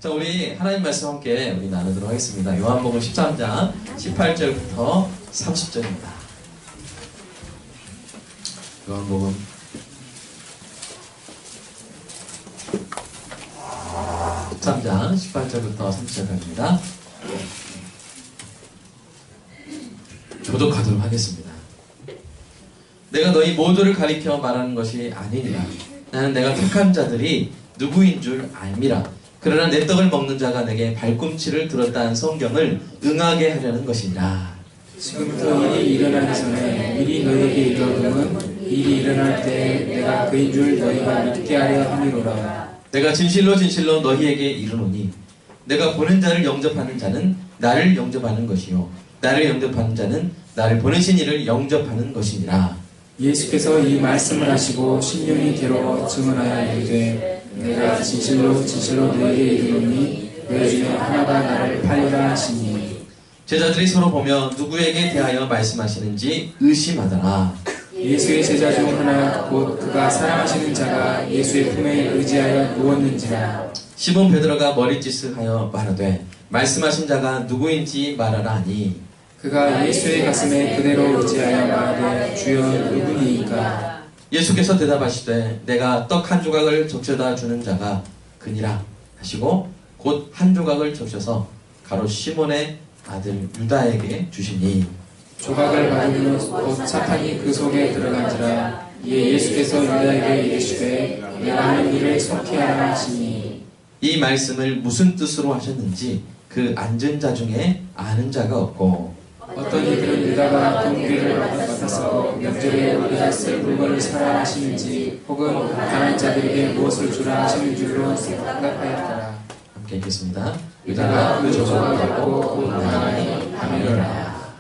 자, 우리 하나님 말씀 함께 우리 나누도록 하겠습니다. 요한복음 13장 18절부터 30절입니다. 요한복음 13장 18절부터 30절까지입니다. 교독하도록 하겠습니다. 내가 너희 모두를 가리켜 말하는 것이 아니니라. 나는 내가 택한 자들이 누구인 줄 알미라. 그러나 내 떡을 먹는 자가 내게 발꿈치를 들었다는 성경을 응하게 하려는 것이니라. 지금부터 일이 일어나기 전에 미리 너희에게 이르거든 일이 일어날 때 내가 그인 줄 너희가 믿게 하려 함이로라. 내가 진실로 진실로 너희에게 이르노니 내가 보낸 자를 영접하는 자는 나를 영접하는 것이요 나를 영접하는 자는 나를 보내신 이를 영접하는 것이니라. 예수께서 이 말씀을 하시고 신령이 괴로워 증언하여 이르되 내가 진실로 진실로 너희에게 이르노니 너희 중에 하나가 나를 팔리라 하시니. 제자들이 서로 보며 누구에게 대하여 말씀하시는지 의심하더라. 예수의 제자 중 하나 곧 그가 사랑하시는 자가 예수의 품에 의지하여 누웠는지라. 시몬 베드로가 머리짓을 하여 말하되 말씀하신 자가 누구인지 말하라 하니 그가 예수의 가슴에 그대로 의지하여 말하되 주여 누구니이까. 예수께서 대답하시되 내가 떡 한 조각을 적셔다 주는 자가 그니라 하시고 곧 한 조각을 적셔서 가롯 시몬의 아들 유다에게 주시니 조각을 받으며 곧 사탄이 그 속에 들어간지라. 이에 예수께서 유다에게 이르시되 내가 하는 일을 속히하라 하시니. 이 말씀을 무슨 뜻으로 하셨는지 그 앉은 자 중에 아는 자가 없고 어떤 이들은 유다가 동기를 받아서 명절에 우리가 쓸 물건을 사라 하시는지 혹은 다른 자들에게 무엇을 주라 하시는 줄로 생각하였더라. 함께 읽겠습니다. 유다가 그 조각을 받고 나가니 하미로라.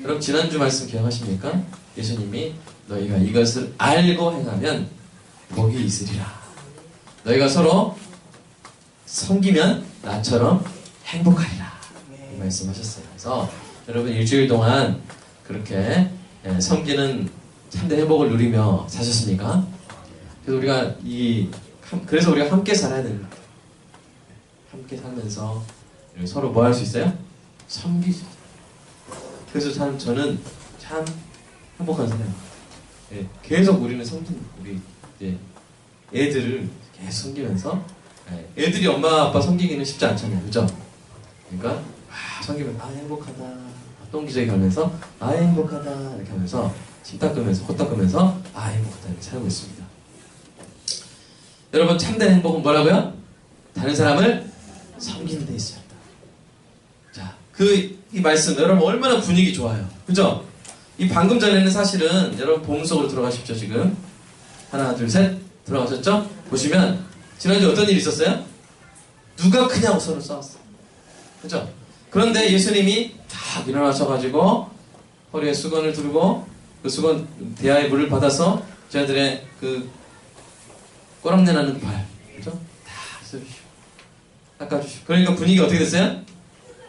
여러분 지난주 말씀 기억하십니까? 예수님이 너희가 이것을 알고 행하면 복이 있으리라. 너희가 서로 섬기면 나처럼 행복하리라. 이 말씀하셨어요. 그래서 여러분 일주일 동안 그렇게 섬기는 참된 행복을 누리며 사셨습니까? 그래서 우리가 함께 살아야 됩니다. 함께 살면서 서로 뭐 할 수 있어요? 섬기죠. 그래서 저는 참 행복한 사람이에요. 계속 우리는 우리 애들을 계속 섬기면서 애들이 엄마 아빠 섬기기는 쉽지 않잖아요. 그죠? 그러니까 섬기면 행복하다. 합동기적이 가면서 행복하다 이렇게 하면서 침 닦으면서 코 닦으면서 행복하다 이렇게 살고 있습니다. 여러분 참된 행복은 뭐라고요? 다른 사람을 섬기는 데 있어요. 자, 이 말씀 여러분 얼마나 분위기 좋아요. 그죠? 이 방금 전에는 사실은 여러분 보험 속으로 들어가십시오. 지금 하나 둘 셋 들어가셨죠? 보시면 지난주 어떤 일이 있었어요? 누가 크냐고 서로 싸웠어요. 그죠? 그런데 예수님이 딱 일어나셔가지고 허리에 수건을 두르고 그 수건 대야의 물을 받아서 저희들의 그 꼬랑내 나는 발, 그죠? 다 써주시고 닦아주시고. 그러니까 분위기가 어떻게 됐어요?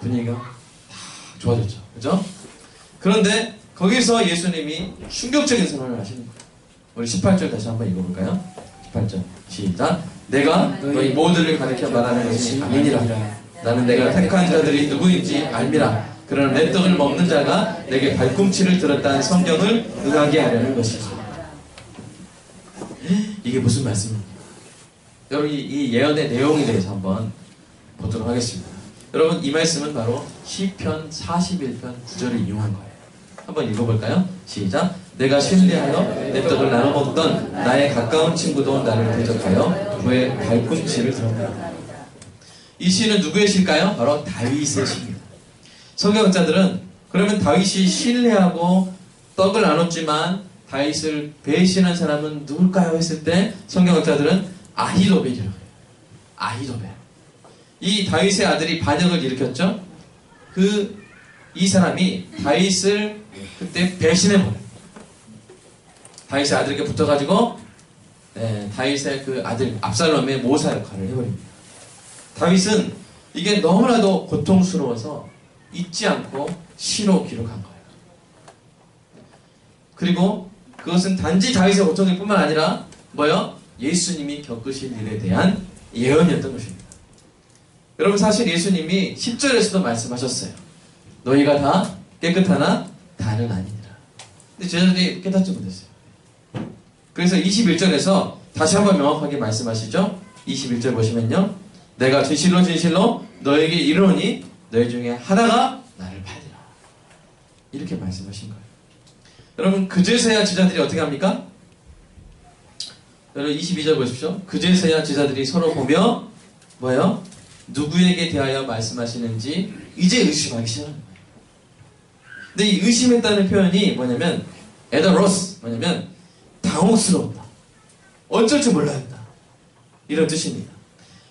분위기가 다 좋아졌죠. 그죠? 그런데 거기서 예수님이 충격적인 선언을 하시는 거예요. 우리 18절 다시 한번 읽어볼까요? 18절 시작. 내가 너희 모두를 가리켜 말하는 것이 아니니라. 나는 내가 택한 자들이 누구인지 알미라. 그러나 내 떡을 먹는 자가 내게 발꿈치를 들었다는 성경을 응하게 하려는 것이지. 이게 무슨 말씀입니까? 여러분 이 예언의 내용에 대해서 한번 보도록 하겠습니다. 여러분 이 말씀은 바로 시편 41편 9절을 이용한 거예요. 한번 읽어볼까요? 시작. 내가 신뢰하여 내 떡을 나눠 먹던 나의 가까운 친구도 나를 대적하여 그의 발꿈치를 들었다. 이 시는 누구의 시일까요? 바로 다윗의 시입니다. 성경학자들은 그러면 다윗이 신뢰하고 떡을 나눴지만 다윗을 배신한 사람은 누굴까요? 했을 때 성경학자들은 아히도벨이라고 해요. 아히도벨. 이 다윗의 아들이 반역을 일으켰죠? 이 사람이 다윗을 그때 배신해버려요. 다윗의 아들에게 붙어가지고 다윗의 그 아들 압살롬의 모사 역할을 해버립니다. 다윗은 이게 너무나도 고통스러워서 잊지 않고 시로 기록한 거예요. 그리고 그것은 단지 다윗의 고통일 뿐만 아니라 뭐요? 예수님이 겪으실 일에 대한 예언이었던 것입니다. 여러분 사실 예수님이 10절에서도 말씀하셨어요. 너희가 다 깨끗하나 다는 아니니라. 근데 제자들이 깨닫지 못했어요. 그래서 21절에서 다시 한번 명확하게 말씀하시죠. 21절 보시면요. 내가 진실로 진실로 너에게 이르노니 너희 중에 하나가 나를 팔리라. 이렇게 말씀하신 거예요. 여러분 그제서야 제자들이 어떻게 합니까? 여러분 22절 보십시오. 그제서야 제자들이 서로 보며 뭐예요? 누구에게 대하여 말씀하시는지 이제 의심하기 시작하는 거예요. 근데 이 의심했다는 표현이 뭐냐면 에더로스, 뭐냐면 당혹스러웠다. 어쩔 줄 몰라 했다. 이런 뜻입니다.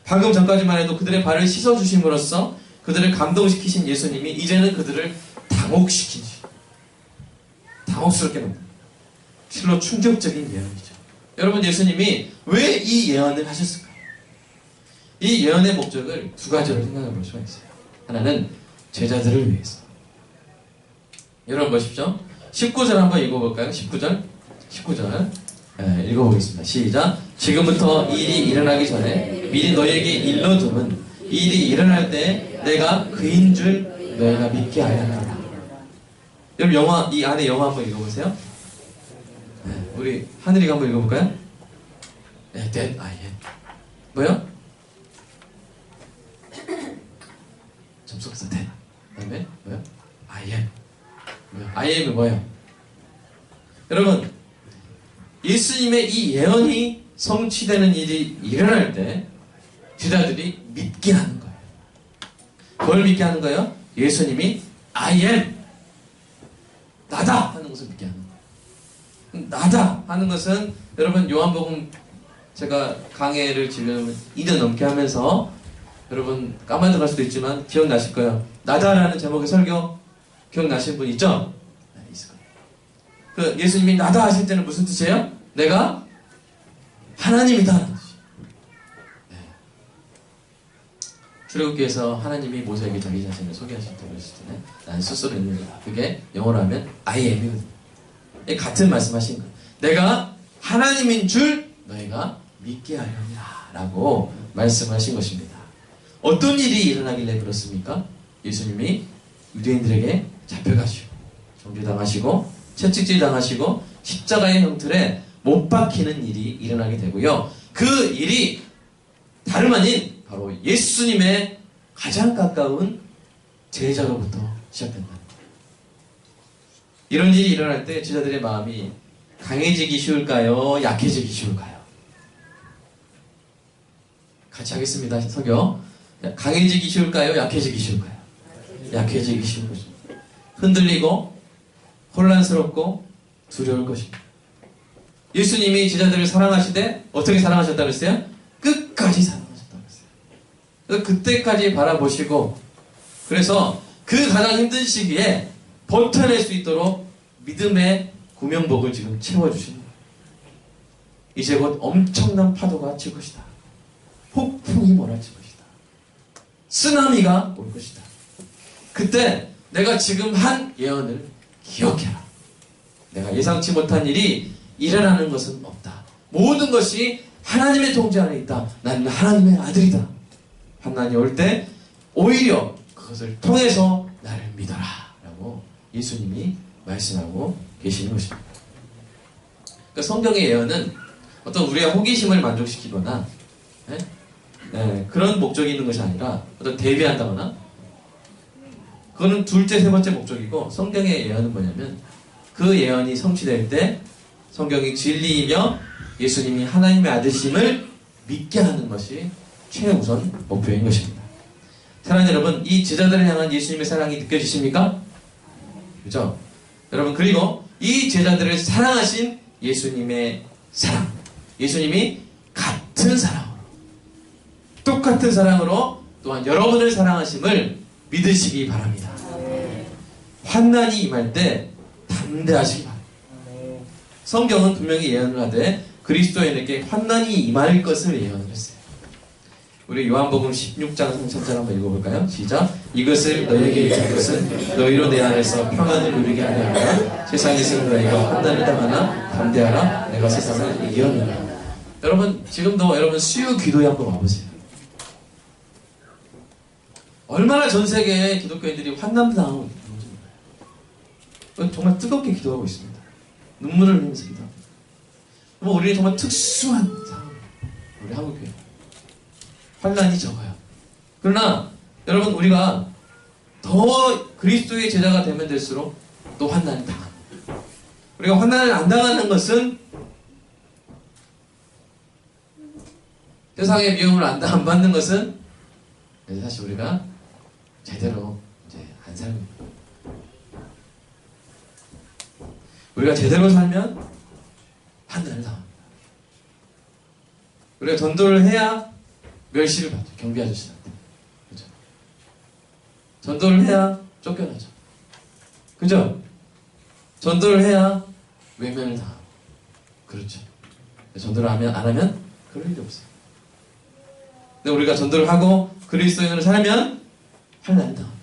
방금 전까지만 해도 그들의 발을 씻어주심으로써 그들을 감동시키신 예수님이 이제는 그들을 당혹시키시, 당혹스럽게 만듭니다. 실로 충격적인 예언이죠. 여러분 예수님이 왜 이 예언을 하셨을까요? 이 예언의 목적을 두 가지로 생각해 볼 수가 있어요. 하나는 제자들을 위해서. 여러분 보십시오. 19절 한번 읽어볼까요? 19절 읽어보겠습니다. 시작. 지금부터 일이 일어나기 전에 미리 너희에게 일러둠은 일이 일어날 때 내가 그인 줄 너희가 믿게 하려 합니다. 여러분 이 안에 영어 한번 읽어보세요. 우리 하늘이가 한번 읽어볼까요? 네, that I am. 뭐요? 접속사 that. 그다음에 뭐요? I am. 뭐요? I am이 뭐예요? 여러분 예수님의 이 예언이 성취되는 일이 일어날 때 제자들이 믿게 하는 거예요. 뭘 믿게 하는 거예요? 예수님이 I am 나다 하는 것을 믿게 하는 거예요. 나다 하는 것은 여러분 요한복음 제가 강해를 지금 2년 넘게 하면서 여러분 까만들어갈 수도 있지만 기억나실 거예요. 나다라는 제목의 설교 기억나시는 분 있죠? 네, 있을 거예요. 그 예수님이 나다 하실 때는 무슨 뜻이에요? 내가 하나님이다 하는 뜻이에요. 네. 출애굽기에서 하나님이 모세에게 자기 자신을 소개하셨다고 했을 때는 난 스스로 있는 거다. 그게 영어로 하면 I am이거든요. 같은 말씀하신 거예요. 내가 하나님인 줄 너희가 믿게 하려니라 라고 말씀하신 것입니다. 어떤 일이 일어나길래 그렇습니까? 예수님이 유대인들에게 잡혀가시고 정죄당하시고 채찍질 당하시고 십자가의 형틀에 못 박히는 일이 일어나게 되고요. 그 일이 다름 아닌 바로 예수님의 가장 가까운 제자로부터 시작된다. 이런 일이 일어날 때 제자들의 마음이 강해지기 쉬울까요? 약해지기 쉬울까요? 같이 하겠습니다. 설교. 강해지기 쉬울까요? 약해지기 쉬울까요? 약해지기 쉬운 것입니다. 흔들리고 혼란스럽고 두려울 것입니다. 예수님이 제자들을 사랑하시되 어떻게 사랑하셨다고 했어요? 끝까지 사랑하셨다고 했어요. 그래서 그때까지 바라보시고 그래서 그 가장 힘든 시기에 버텨낼 수 있도록 믿음의 구명복을 지금 채워주시는 거예요. 이제 곧 엄청난 파도가 칠 것이다. 폭풍이 몰아칠 것이다. 쓰나미가 올 것이다. 그때 내가 지금 한 예언을 기억해라. 내가 예상치 못한 일이 일어나는 것은 없다. 모든 것이 하나님의 통제 안에 있다. 나는 하나님의 아들이다. 환난이 올 때 오히려 그것을 통해서 나를 믿어라 라고 예수님이 말씀하고 계시는 것입니다. 그러니까 성경의 예언은 어떤 우리의 호기심을 만족시키거나 그런 목적이 있는 것이 아니라 어떤 대비한다거나 그거는 둘째, 세 번째 목적이고 성경의 예언은 뭐냐면 그 예언이 성취될 때 성경이 진리이며 예수님이 하나님의 아들심을 믿게 하는 것이 최우선 목표인 것입니다. 사랑하는 여러분, 이 제자들을 향한 예수님의 사랑이 느껴지십니까? 그죠? 여러분, 그리고 이 제자들을 사랑하신 예수님의 사랑, 예수님이 같은 사랑으로 똑같은 사랑으로 또한 여러분을 사랑하심을 믿으시기 바랍니다. 환난이 임할 때 담대하시기 바랍니다. 성경은 분명히 예언을 하되 그리스도인에게 환난이 임할 것을 예언을 했어요. 우리 요한복음 16장 3절 한번 읽어볼까요? 시작. 이것을 너희에게 이른 것은 너희로 내 안에서 평안을 누리게 하려 함이라. 세상에서 너희가 환난을 당하나 담대하라. 내가 세상을 이겼느니라. 여러분 지금도 여러분 수요 기도에 한번 와보세요. 얼마나 전 세계의 기독교인들이 환난 당하고 있는지 몰라요. 정말 뜨겁게 기도하고 있습니다. 눈물을 흘리면서 기도합니다. 우리는 정말 특수한 상황이에요. 우리 한국교회. 환난이 적어요. 그러나 여러분 우리가 더 그리스도의 제자가 되면 될수록 또 환난을 당합니다. 우리가 환난을 안 당하는 것은 세상의 미움을 안 받는 것은 사실 우리가 제대로 이제 안 살고 있는 거예요. 우리가 제대로 살면 환난을 당합니다. 우리가 전도를 해야 멸시를 받죠. 경비 아저씨한테. 그죠? 전도를 해야 쫓겨나죠. 그죠? 전도를 해야 외면을 당하고. 그렇죠. 전도를 안 하면 그럴 일이 없어요. 근데 우리가 전도를 하고 그리스도인으로 살면 환난을 당합니다.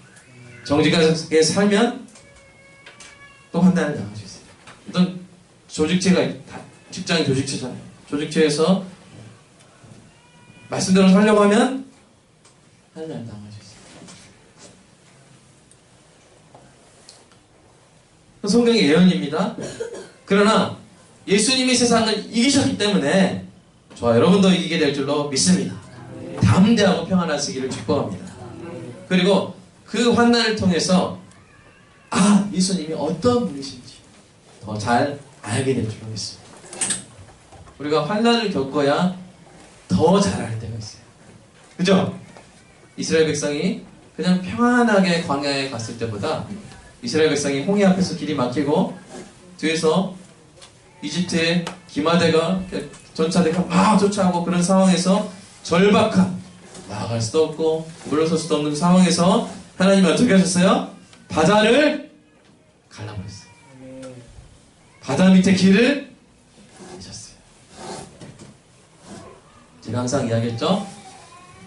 정직하게 살면 또 환난을 당할 수 있어요. 어떤 조직체가 직장 조직체잖아요. 조직체에서 말씀대로 살려고 하면 환난을 당할 수 있어요. 성경의 예언입니다. 그러나 예수님이 세상을 이기셨기 때문에 저와 여러분도 이기게 될 줄로 믿습니다. 담대하고 평안하시기를 축복합니다. 그리고 그 환난을 통해서 예수님이 어떤 분이신지 더 잘 알게 될 줄로 믿습니다. 우리가 환난을 겪어야 더 잘 알 때가 있어요. 그죠? 이스라엘 백성이 그냥 평안하게 광야에 갔을 때보다 이스라엘 백성이 홍해 앞에서 길이 막히고 뒤에서 이집트의 기마대가 전차대가 막 쫓아오고 그런 상황에서 절박한 나아갈 수도 없고 물러설 수도 없는 상황에서 하나님이 어떻게 하셨어요? 바다를 갈라버렸어요. 바다 밑에 길을 내셨어요. 제가 항상 이야기했죠?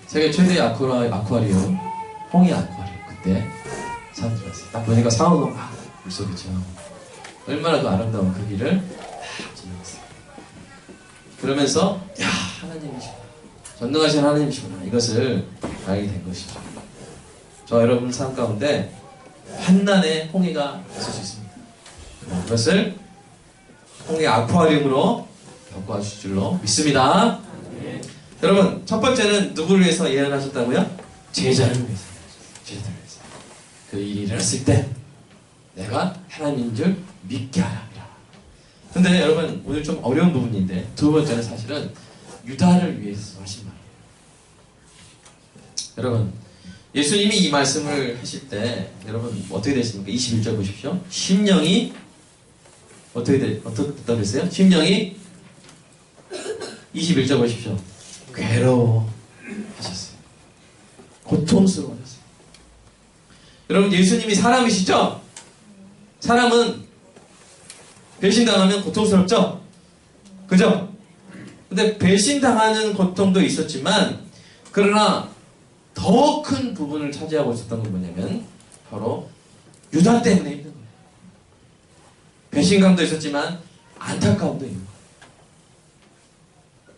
세계 최대의 아쿠아리움 홍해 아쿠아리움. 그때 사람들이 왔어요. 딱 보니까 상어가 막 물속에 지나고 얼마나 더 아름다운 그 길을 딱 지나갔어요. 그러면서 하나님이시구나, 전능하신 하나님이시구나, 이것을 알게 된 것이죠. 저 여러분 삶 가운데 환난의 홍해가 있을 수 있습니다. 그것을 홍해 아쿠아리움으로 겪어주실 줄로 믿습니다. 여러분, 첫 번째는 누구를 위해서 예언하셨다고요? 제자를 위해서. 제자를 위해서. 그 일이 일어났을 때 내가 하나님인 줄 믿게 하랍니다. 근데 여러분, 오늘 좀 어려운 부분인데 두 번째는 사실은 유다를 위해서 하신 말이에요. 여러분, 예수님이 이 말씀을 하실 때 여러분 어떻게 되십니까? 21절 보십시오. 심령이 어떻게 됐다고 그랬어요? 심령이 21절 보십시오. 괴로워 하셨어요. 고통스러워하셨어요. 여러분, 예수님이 사람이시죠? 사람은 배신당하면 고통스럽죠? 그죠? 근데 배신당하는 고통도 있었지만 그러나 더 큰 부분을 차지하고 있었던 건 뭐냐면 바로 유다 때문에 있는 거예요. 배신감도 있었지만 안타까움도 있는 거예요.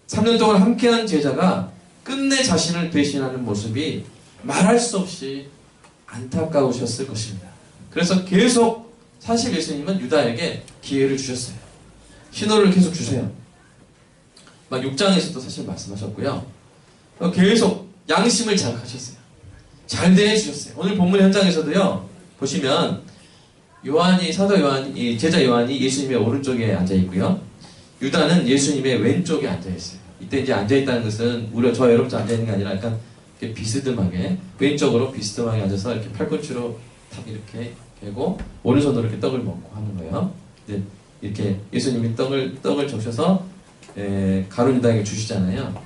3년 동안 함께한 제자가 끝내 자신을 배신하는 모습이 말할 수 없이 안타까우셨을 것입니다. 그래서 계속 사실 예수님은 유다에게 기회를 주셨어요. 신호를 계속 주세요. 막 6장에서도 사실 말씀하셨고요. 계속 양심을 자극하셨어요. 잘 대해주셨어요. 오늘 본문 현장에서도요, 보시면 사도 요한이, 제자 요한이 예수님의 오른쪽에 앉아있고요, 유다는 예수님의 왼쪽에 앉아있어요. 이때 이제 앉아있다는 것은 저 여러분도 앉아있는 게 아니라 약간 이렇게 비스듬하게 왼쪽으로 비스듬하게 앉아서 이렇게 팔꿈치로 탁 이렇게 대고 오른손으로 이렇게 떡을 먹고 하는 거예요. 근데 이렇게 예수님이 떡을 적셔서 가룟 유다에게 주시잖아요.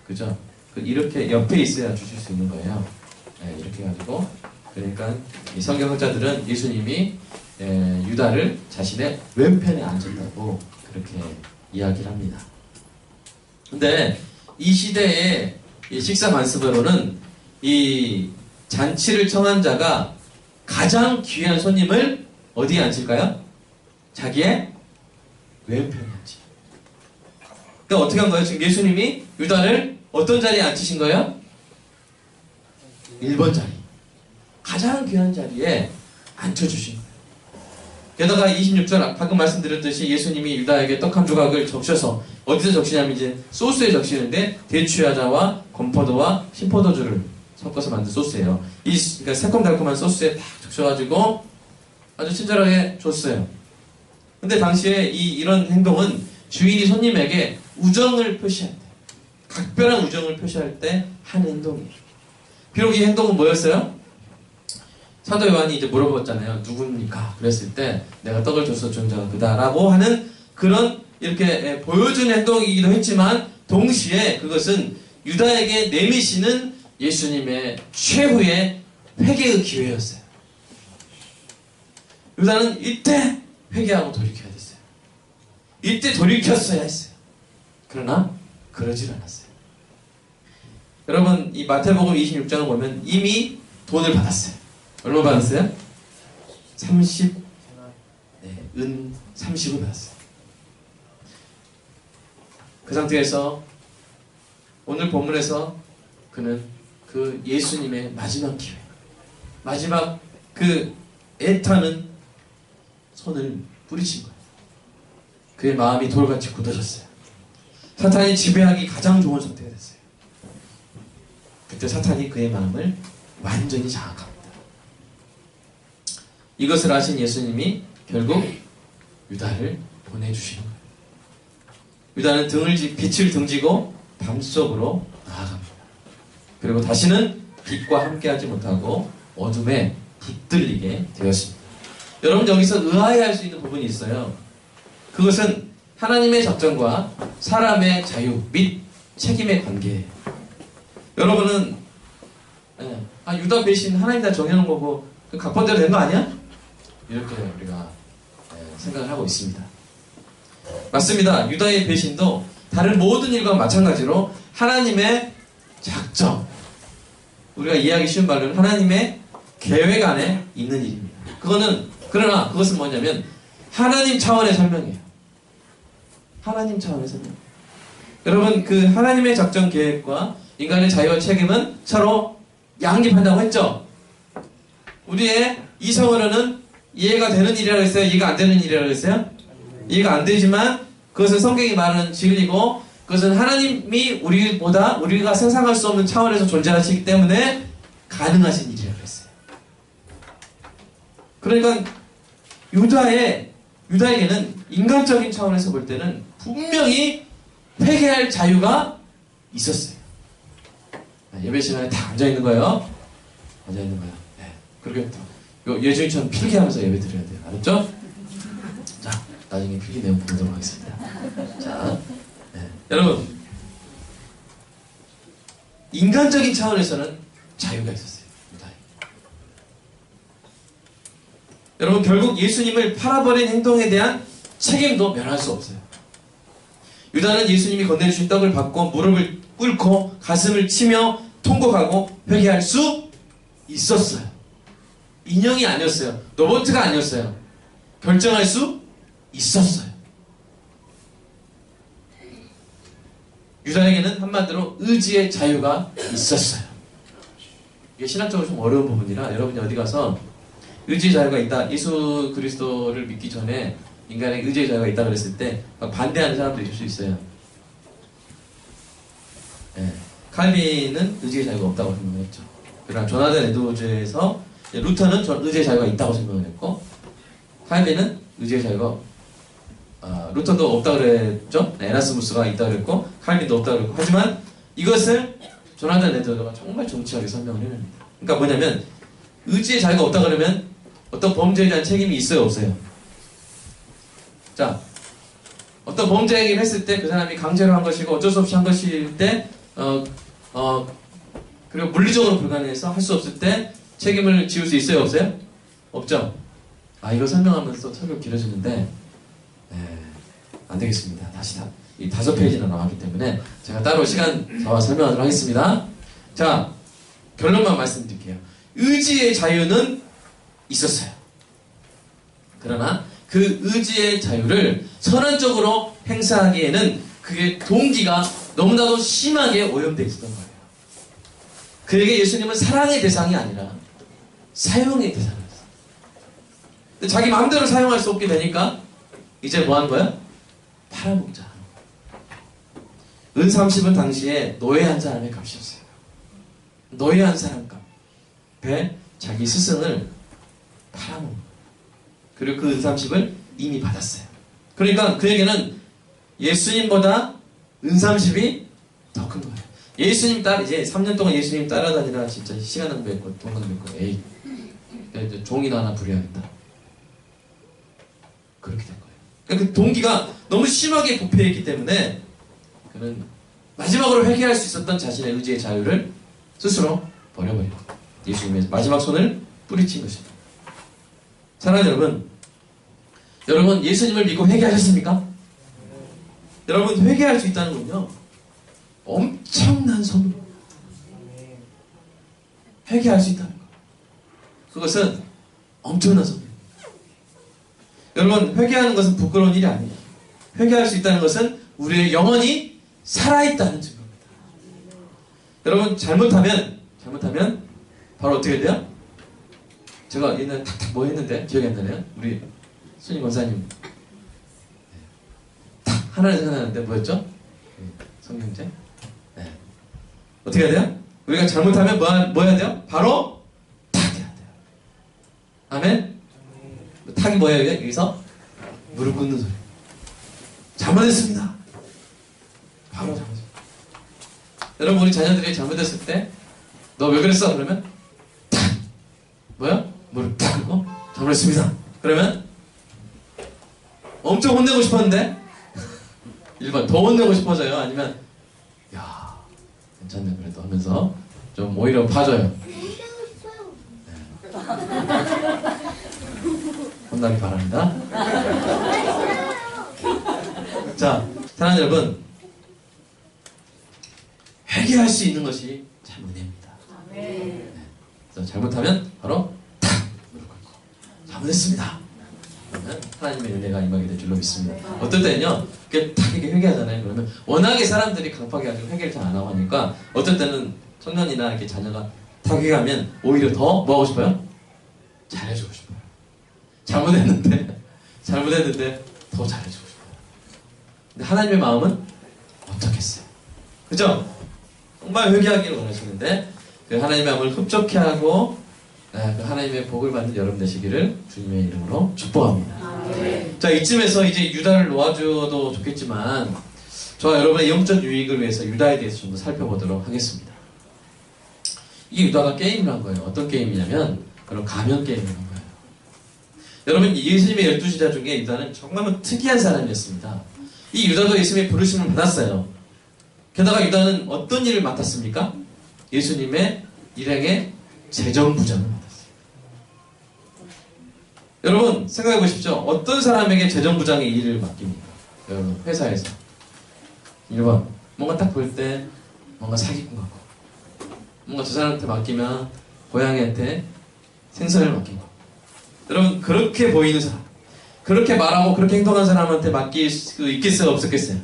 그죠? 이렇게 옆에 있어야 주실 수 있는 거예요. 이렇게 해가지고, 그러니까 이 성경학자들은 예수님이 유다를 자신의 왼편에 앉혔다고 그렇게 이야기를 합니다. 근데 이 시대의 이 식사 관습으로는 이 잔치를 청한 자가 가장 귀한 손님을 어디에 앉힐까요? 자기의 왼편에 앉혀요. 그러니까 어떻게 한 거예요? 지금 예수님이 유다를 어떤 자리에 앉히신 거예요? 1번 자리. 가장 귀한 자리에 앉혀주신 거예요. 게다가 26절 방금 말씀드렸듯이 예수님이 유다에게 떡 한 조각을 적셔서 어디서 적시냐면 이제 소스에 적시는데 대추야자와 건포도와 신포도주를 섞어서 만든 소스예요. 그러니까 새콤달콤한 소스에 딱 적셔가지고 아주 친절하게 줬어요. 근데 당시에 이런 행동은 주인이 손님에게 우정을 표시할 때, 각별한 우정을 표시할 때 하는 행동이에요. 비록 이 행동은 뭐였어요? 사도 요한이 이제 물어봤잖아요. 누굽니까? 그랬을 때 내가 떡을 줘서 준 자가 그다라고 하는 그런 이렇게 보여주는 행동이기도 했지만 동시에 그것은 유다에게 내미시는 예수님의 최후의 회개의 기회였어요. 유다는 이때 회개하고 돌이켜야 됐어요. 이때 돌이켰어야 했어요. 그러나 그러질 않았어요. 여러분 이 마태복음 26장을 보면 이미 돈을 받았어요. 얼마 받았어요? 30, 은 30을 받았어요. 그 상태에서 오늘 본문에서 그는 그 예수님의 마지막 기회, 마지막 그 애타는 손을 뿌리친 거예요. 그의 마음이 돌같이 굳어졌어요. 사탄이 지배하기 가장 좋은 상태가 됐어요. 그때 사탄이 그의 마음을 완전히 장악합니다. 이것을 아신 예수님이 결국 유다를 보내주시는 거예요. 유다는 빛을 등지고 밤속으로 나아갑니다. 그리고 다시는 빛과 함께하지 못하고 어둠에 붙들리게 되었습니다. 여러분 여기서 의아해할 수 있는 부분이 있어요. 그것은 하나님의 작정과 사람의 자유 및 책임의 관계예요. 여러분은 유다 배신 하나님이 다 정해놓은 거고 그 각본대로 된 거 아니야? 이렇게 우리가 생각을 하고 있습니다. 맞습니다. 유다의 배신도 다른 모든 일과 마찬가지로 하나님의 작정, 우리가 이해하기 쉬운 말로는 하나님의 계획 안에 있는 일입니다. 그러나 그것은 뭐냐면 하나님 차원의 설명이에요. 하나님 차원의 설명. 여러분 그 하나님의 작정 계획과 인간의 자유와 책임은 서로 양립한다고 했죠. 우리의 이성으로는 이해가 되는 일이라고 했어요? 이해가 안 되는 일이라고 했어요? 이해가 안 되지만 그것은 성경이 말하는 진리고 그것은 하나님이 우리가 상상할 수 없는 차원에서 존재하시기 때문에 가능하신 일이라고 했어요. 그러니까 유다에게는 인간적인 차원에서 볼 때는 분명히 회개할 자유가 있었어요. 예배 시간에 다 앉아있는 거예요. 앉아있는 거예요. 네. 그렇게 예전처럼 필기하면서 예배 드려야 돼요. 알았죠? 자, 나중에 필기 내용 보도록 하겠습니다. 자, 여러분 인간적인 차원에서는 자유가 있었어요. 유다에. 여러분 결국 예수님을 팔아버린 행동에 대한 책임도 면할 수 없어요. 유다는 예수님이 건네주신 떡을 받고 무릎을 꿇고 가슴을 치며 통곡하고 회개할 수 있었어요. 인형이 아니었어요. 로봇가 아니었어요. 결정할 수 있었어요. 유다에게는 한마디로 의지의 자유가 있었어요. 이게 신학적으로 좀 어려운 부분이라 여러분이 어디 가서 의지의 자유가 있다, 예수 그리스도를 믿기 전에 인간의 의지의 자유가 있다 그랬을 때 반대하는 사람도 있을 수 있어요. 칼빈은 의지의 자유가 없다고 생각했죠. 그러나 조나단 에드워즈에서 루터는 의지의 자유가 있다고 생각을 했고 칼빈은 의지의 자유가 루터도 없다고 그랬죠. 에라스무스가 있다고 그랬고 칼빈도 없다고 그랬고 하지만 이것을 조나단 에드워즈가 정말 정치하게 설명을 해냅니다. 그러니까 뭐냐면 의지의 자유가 없다 그러면 어떤 범죄에 대한 책임이 있어요 없어요? 자, 어떤 범죄 행위를 했을 때 그 사람이 강제로 한 것이고 어쩔 수 없이 한 것일 때 그리고 물리적으로 불가능해서 할 수 없을 때 책임을 지울 수 있어요 없어요? 없죠? 이거 설명하면서 설명 길어지는데 안 되겠습니다. 다시 이 5페이지나 나왔기 때문에 제가 따로 시간 잡아 설명하도록 하겠습니다. 자, 결론만 말씀드릴게요. 의지의 자유는 있었어요. 그러나 그 의지의 자유를 선언적으로 행사하기에는 그게 동기가 너무나도 심하게 오염되어 있었던 거예요. 그에게 예수님은 사랑의 대상이 아니라 사용이 되잖아요. 근데 자기 마음대로 사용할 수 없게 되니까 이제 뭐 한 거야? 팔아먹자. 은 30은 당시에 노예 한 사람의 값이었어요. 노예 한 사람 값에 자기 스승을 팔아먹는 거예요. 그리고 그 은 30을 이미 받았어요. 그러니까 그에게는 예수님보다 은 30이 더 큰 거예요. 예수님 이제 3년 동안 예수님 따라다니라 진짜 시간 낭비했고 돈 낭비했고 에이 이제 종이나 하나 부려야겠다. 그렇게 된 거예요. 그러니까 그 동기가 너무 심하게 부패했기 때문에 그는 마지막으로 회개할 수 있었던 자신의 의지의 자유를 스스로 버려버리고 예수님의 마지막 손을 뿌리친 것입니다. 사랑하는 여러분 예수님을 믿고 회개하셨습니까? 여러분 회개할 수 있다는 건요 엄청난 선물입니다. 회개할 수 있다는 거 그것은 엄청난 선물입니다. 여러분 회개하는 것은 부끄러운 일이 아니에요. 회개할 수 있다는 것은 우리의 영혼이 살아있다는 증거입니다. 여러분 잘못하면 바로 어떻게 돼요? 제가 옛날에 탁탁 뭐 했는데 기억이 안 나네요. 우리 순희 권사님 탁 하나를 생각나는데 뭐였죠? 성경제? 네. 어떻게 해야 돼요? 우리가 잘못하면 뭐 해야 돼요? 바로 탁 해야 돼요. 아멘? 탁이 뭐예요? 여기서? 무릎 꿇는 소리. 잘못했습니다. 바로 잘못했습니다. 여러분 우리 자녀들이 잘못했을 때 너 왜 그랬어? 그러면 탁! 뭐야? 무릎 탁 꿇고 잘못했습니다. 그러면 엄청 혼내고 싶었는데 1번 더 혼내고 싶어져요? 아니면 야 괜찮네 그래도 하면서 좀 오히려 봐줘요. 네. 혼나기 바랍니다. 자, 사랑하는 여러분 회개할 수 있는 것이 참 은혜입니다. 네. 그래서 잘못하면 바로 탁 무릎 꿇고 잘못했습니다. 그러면 하나님의 은혜가 임하게 될 줄로 믿습니다. 어떨 때는요 이렇게 탁 이렇게 회개하잖아요. 그러면 워낙에 사람들이 강팍해 가지고 회개를 잘 안 하고 하니까 어떨 때는 청년이나 이렇게 자녀가 탁 회개하면 오히려 더 뭐 하고 싶어요? 잘해주고 싶어요. 잘못했는데 더 잘해주고 싶어요. 근데 하나님의 마음은 어떻겠어요? 그죠? 정말 회개하기를 원하시는데 그 하나님의 마음을 흡족해 하고 그 하나님의 복을 받는 여러분 되시기를 주님의 이름으로 축복합니다. 자, 이쯤에서 이제 유다를 놓아줘도 좋겠지만 저와 여러분의 영적 유익을 위해서 유다에 대해서 좀 더 살펴보도록 하겠습니다. 이 유다가 게임을 한 거예요. 어떤 게임이냐면 그런 가면 게임을 한 거예요. 여러분 예수님의 12제자 중에 유다는 정말 특이한 사람이었습니다. 이 유다도 예수님의 부르심을 받았어요. 게다가 유다는 어떤 일을 맡았습니까? 예수님의 일행의 재정부장을 맡았어요. 여러분 생각해 보십시오. 어떤 사람에게 재정부장의 일을 맡깁니까? 여러분 회사에서 1번 뭔가 딱 볼 때 뭔가 사기꾼 같고 뭔가 저 사람한테 맡기면 고양이한테 생선을 맡기고 여러분 그렇게 보이는 사람 그렇게 말하고 그렇게 행동한 사람한테 맡길 수 있겠어요? 없었겠어요?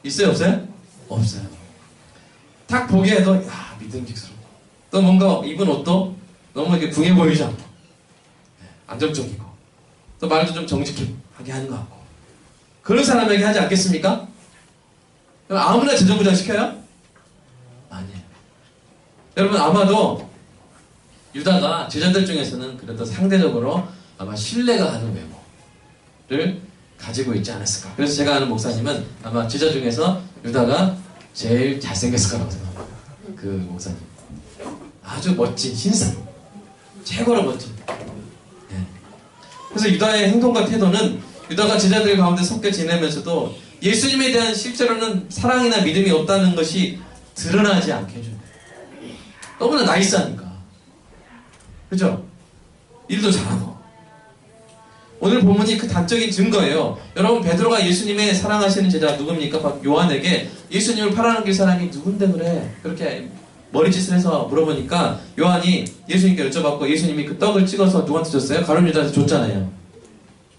있어요? 없어요? 없어요. 딱 보기에도 야 믿음직스럽고 또 뭔가 입은 옷도 너무 이렇게 궁해 보이지 않고 안정적이고 또 말도 좀 정직하게 하는 것 같고 그런 사람에게 하지 않겠습니까? 아무나 재정부장 시켜요? 아니에요. 여러분 아마도 유다가 제자들 중에서는 그래도 상대적으로 아마 신뢰가 가는 외모를 가지고 있지 않았을까. 그래서 제가 아는 목사님은 아마 제자 중에서 유다가 제일 잘생겼을 거라고 생각합니다. 그 목사님 아주 멋진 신상 최고로 멋진. 네. 그래서 유다의 행동과 태도는 유다가 제자들 가운데 섞여 지내면서도 예수님에 대한 실제로는 사랑이나 믿음이 없다는 것이 드러나지 않게 해줍니다. 너무나 나이스하니까. 그죠? 일도 잘하고. 오늘 본문이 그 단적인 증거예요. 여러분 베드로가 예수님의 사랑하시는 제자 누굽니까? 박 요한에게 예수님을 팔아넘길 사람이 누군데 그래? 그렇게 머리짓을 해서 물어보니까 요한이 예수님께 여쭤봤고 예수님이 그 떡을 찍어서 누구한테 줬어요? 가룟 유다한테 줬잖아요.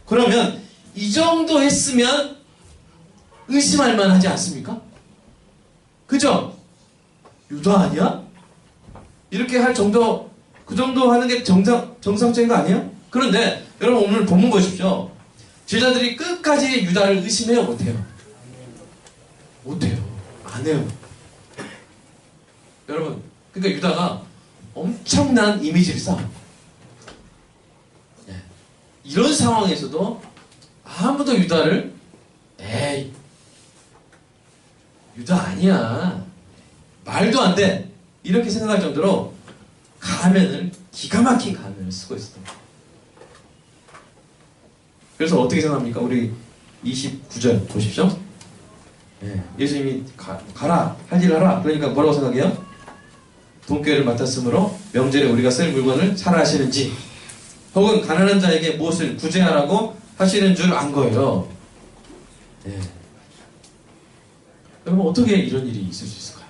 그러면 이 정도 했으면 의심할 만하지 않습니까? 그죠? 유다 아니야? 이렇게 할 정도 그 정도 하는 게 정상적인 거 아니에요? 그런데 여러분 오늘 본문 보십시오. 제자들이 끝까지 유다를 의심해요, 못해요? 못해요. 안 해요. 여러분, 그러니까 유다가 엄청난 이미지를 쌓아. 네. 이런 상황에서도 아무도 유다를 에이, 유다 아니야. 말도 안 돼. 이렇게 생각할 정도로 가면을, 기가 막힌 가면을 쓰고 있었던 거예요. 그래서 어떻게 생각합니까? 우리 29절 보십시오. 네, 예수님이 가라, 할 일을 하라. 그러니까 뭐라고 생각해요? 돈꾀를 맡았으므로 명절에 우리가 쓸 물건을 사라 하시는지, 혹은 가난한 자에게 무엇을 구제하라고 하시는 줄 안 거예요. 네. 여러분 어떻게 이런 일이 있을 수 있을까요?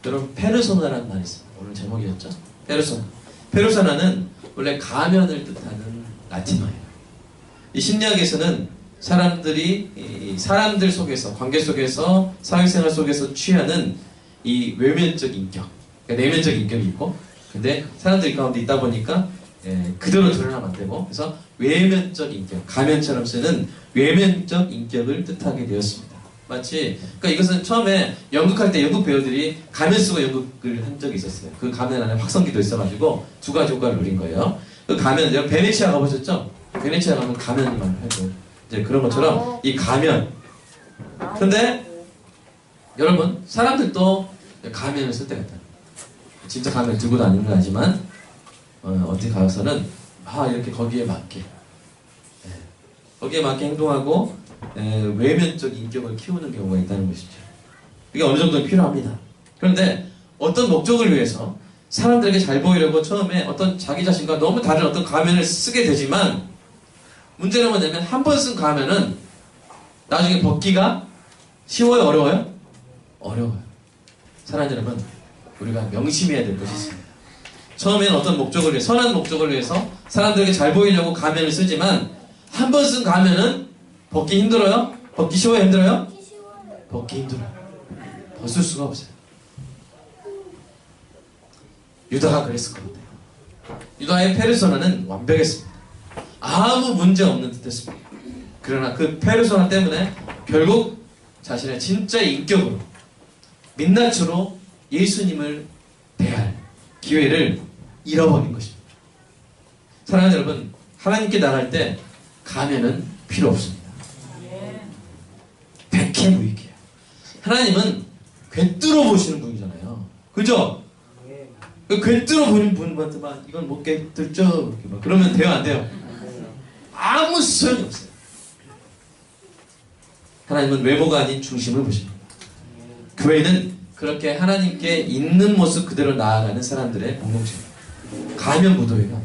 여러분 페르소나라는 말이 있어요. 오늘 제목이었죠? 페르소나. 페르소나는 원래 가면을 뜻하는 라틴어예요. 이 심리학에서는 사람들 속에서, 관계 속에서, 사회생활 속에서 취하는 이 외면적 인격, 그러니까 내면적 인격이 있고, 근데 사람들이 가운데 있다 보니까 그대로 드러나면 안 되고, 그래서 외면적 인격, 가면처럼 쓰는 외면적 인격을 뜻하게 되었습니다. 마치, 그러니까 이것은 처음에 연극할 때 연극 배우들이 가면 쓰고 연극을 한 적이 있었어요. 그 가면 안에 확성기도 있어가지고 두 가지 효과를 누린 거예요. 그 가면, 여러분 베네치아 가보셨죠? 베네치아 가면 가면만 하고 이제 그런 것처럼 이 가면. 근데 여러분 사람들도 가면을 쓸 때가 있다. 진짜 가면 들고 다니는 건 아니지만 어디 가서는 이렇게 거기에 맞게 행동하고 외면적 인격을 키우는 경우가 있다는 것이죠. 이게 어느 정도는 필요합니다. 그런데 어떤 목적을 위해서 사람들에게 잘 보이려고 처음에 어떤 자기 자신과 너무 다른 어떤 가면을 쓰게 되지만, 문제는 뭐냐면 한 번 쓴 가면은 나중에 벗기가 쉬워요, 어려워요? 어려워요. 사랑하는 여러분, 우리가 명심해야 될 것이 있습니다. 처음에는 어떤 목적을 위해, 선한 목적을 위해서 사람들에게 잘 보이려고 가면을 쓰지만, 한 번 쓴 가면은 벗기 힘들어요? 벗기 쉬워요, 힘들어요? 벗기 힘들어요. 벗을 수가 없어요. 유다가 그랬을 것 같아요. 유다의 페르소나는 완벽했습니다. 아무 문제 없는 듯했습니다. 그러나 그 페르소나 때문에 결국 자신의 진짜 인격으로, 민낯으로 예수님을 대할 기회를 잃어버린 것입니다. 사랑하는 여러분, 하나님께 나갈 때 가면은 필요 없습니다. 백해무익해요. 하나님은 꿰뚫어 보시는 분이잖아요. 그죠? 꿰뚫어 보는 분한테만 이건 못 꿰뚫죠? 그러면 돼요, 안 돼요? 아무 소용이 없어요. 하나님은 외모가 아닌 중심을 보십니다. 교회는 그렇게 하나님께 있는 모습 그대로 나아가는 사람들의 공동체입니다. 가면 무도회가,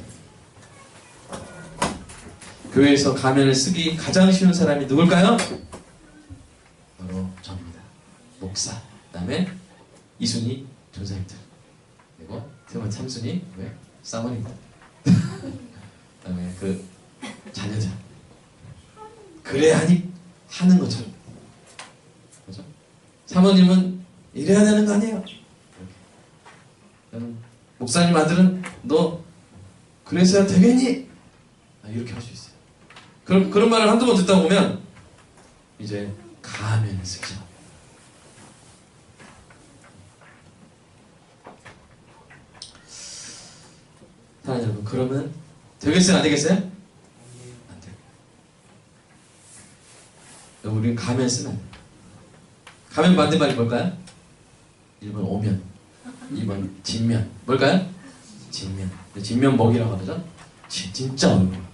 교회에서 가면을 쓰기 가장 쉬운 사람이 누굴까요? 바로 저입니다. 목사, 그 다음에 이순이 전사님들, 그리고 세번 참순이 왜? 사모님들, 그 다음에 그 자녀들. 그래야 하는 것처럼, 그죠? 사모님은 이래야 되는 거 아니에요? 이렇게. 목사님 아들은 너 그래서야 되겠니? 이렇게 할 수 있어요. 그런 말을 한두 번 듣다 보면 이제 가면을 쓰기 시작합니다. 사랑하는 여러분, 그러면 되겠어요? 안 되겠어요? 안 돼요. 우리는 가면 쓰면 안 돼요. 가면 반대말이 뭘까요? 1번 오면, 2번 진면. 뭘까요? 진면. 진면목이라고 하죠? 진짜 어려운 거예요.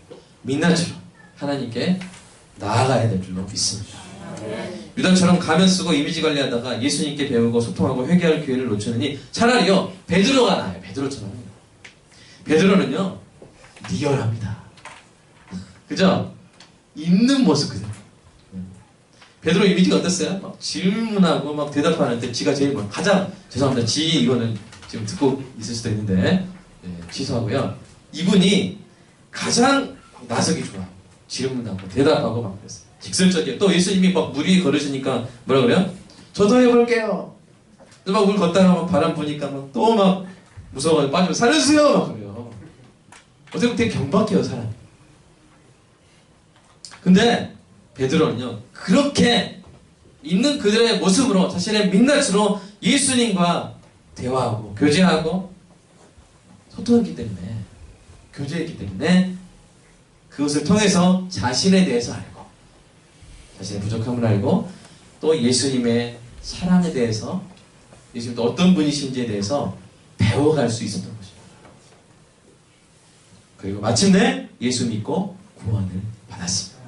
민낯으로 하나님께 나아가야 될 줄로 믿습니다. 유다처럼 가면 쓰고 이미지 관리하다가 예수님께 배우고 소통하고 회개할 기회를 놓치느니 차라리요 베드로가 나아요. 베드로처럼. 베드로는요 리얼합니다. 그죠? 있는 모습 그대로. 베드로 이미지가 어땠어요? 막 질문하고 막 대답하는데 지가 제일 가장, 죄송합니다, 이거는 지금 듣고 있을 수도 있는데 취소하고요. 이분이 가장 나서기 좋아. 질문하고 대답하고 막 그랬어요. 직설적이에요. 또 예수님이 막 물 위에 걸으시니까 뭐라 그래요? 저도 해볼게요. 또 막 물 걷다가 막 바람 부니까 막 또 막 무서워가지고 빠지면 살려주세요! 막 그래요. 어떻게 보면 되게 경박해요, 사람. 근데 베드로는요, 그렇게 있는 그들의 모습으로 자신의 민낯으로 예수님과 대화하고 교제하고 소통했기 때문에, 교제했기 때문에 그것을 통해서 자신에 대해서 알고, 자신의 부족함을 알고, 또 예수님의 사랑에 대해서, 예수님도 어떤 분이신지에 대해서 배워갈 수 있었던 것입니다. 그리고 마침내 예수 믿고 구원을 받았습니다.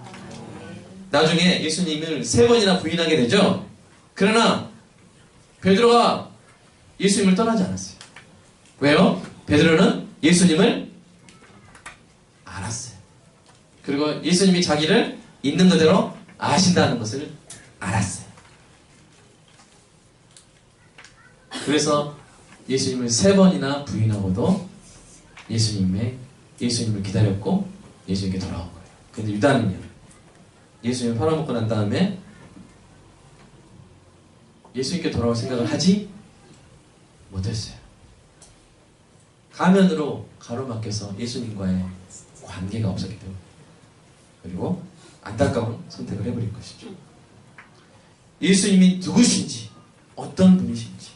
나중에 예수님을 3번이나 부인하게 되죠. 그러나 베드로가 예수님을 떠나지 않았어요. 왜요? 베드로는 예수님을 알았어요. 그리고 예수님이 자기를 있는 그대로 아신다는 것을 알았어요. 그래서 예수님을 3번이나 부인하고도 예수님을 기다렸고 예수님께 돌아온 거예요. 근데 유다는요, 예수님을 팔아먹고 난 다음에 예수님께 돌아올 생각을 하지 못했어요. 가면으로 가로막혀서 예수님과의 관계가 없었기 때문에, 그리고 안타까운 선택을 해버린 것이죠. 예수님이 누구신지, 어떤 분이신지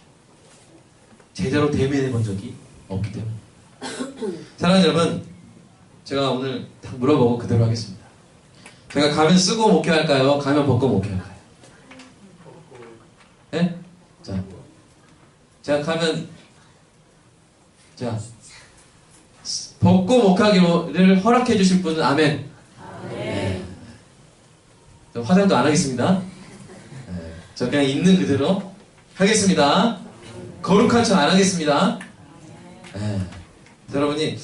제대로 대면해 본 적이 없기 때문에. 사랑하는 여러분, 제가 오늘 다 물어보고 그대로 하겠습니다. 제가 가면 쓰고 목회할까요? 가면 벗고 목회할까요? 네? 자, 제가 가면, 자, 벗고 목하기를 허락해 주실 분은 아멘. 네. 화장도 안 하겠습니다. 네. 저 그냥 있는 그대로 하겠습니다. 거룩한 척 안 하겠습니다. 네. 여러분이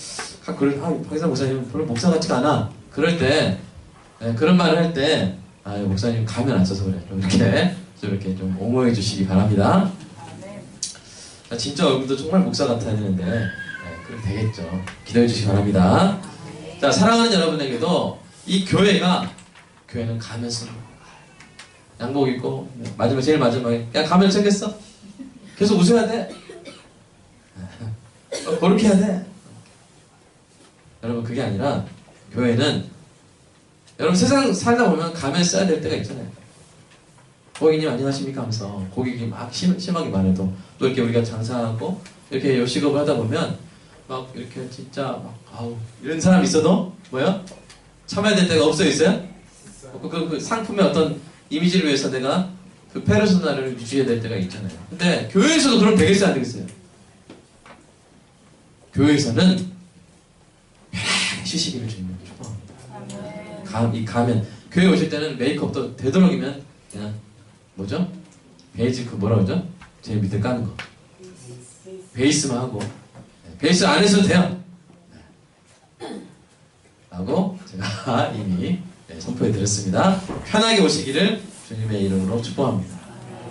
박이사 목사님 별로 목사 같지가 않아. 그럴 때, 네, 그런 말을 할 때, 목사님 가면 안 써서 그래. 이렇게 좀 옹호해 주시기 바랍니다. 진짜 얼굴도 정말 목사 같아야 되는데, 그럼 되겠죠. 기도해 주시기 바랍니다. 자, 사랑하는 여러분에게도 이 교회는 가면 쓰는 거야. 양복 입고, 제일 마지막에, 야, 가면 챙겼어? 계속 웃어야 돼. 그렇게 해야 돼. 여러분, 그게 아니라, 교회는, 여러분 세상 살다 보면 가면 써야 될 때가 있잖아요. 고객님 안녕하십니까 하면서 고객이 막 심하게 말해도, 또 이렇게 우리가 장사하고 이렇게 요식업을 하다 보면 막 이렇게 진짜 막 이런 사람 있어도 뭐야? 참아야 될 때가 있어요? 그 상품의 어떤 이미지를 위해서 내가 그 페르소나를 유지해야 될 때가 있잖아요. 근데 교회에서도 그럼 되겠어요, 안 되겠어요? 교회에서는 편하게 쉬시기를 주님을 축복합니다. 가면 교회 오실 때는 메이크업도 되도록이면 그냥 뭐죠? 베이지 뭐라 그러죠? 제일 밑에 까는 거. 베이스만 하고. 베이스 안 해서도 돼요. 라고 제가 이미 선포해 드렸습니다. 편하게 오시기를 주님의 이름으로 축복합니다.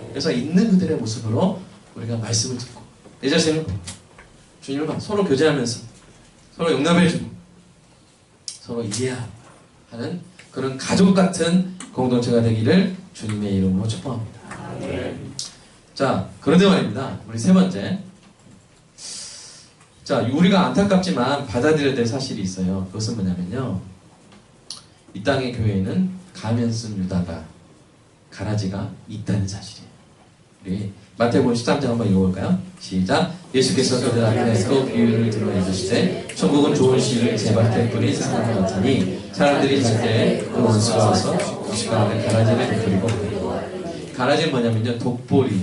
그래서 있는 그들의 모습으로 우리가 말씀을 듣고 내 자신을 주님과 서로 교제하면서 서로 용납해주고 서로 이해하는 그런 가족 같은 공동체가 되기를 주님의 이름으로 축복합니다. 자, 그런데 말입니다. 우리 3번째. 자, 우리가 안타깝지만 받아들여야 될 사실이 있어요. 그것은 뭐냐면요, 이 땅의 교회에는 가면 쓴 유다가, 가라지가 있다는 사실이에요. 우리 마태복음 13장 한번 읽어볼까요? 시작. 예수께서 그들 앞에서 비유를 드러내주시되 천국은 좋은 씨를 제밭에 뿌린 사람과 같으니 사람들이 잘 때 그 원수가 와서 그 가운데 가라지를 베풀이고. 가라지는 뭐냐면요, 독보리예요.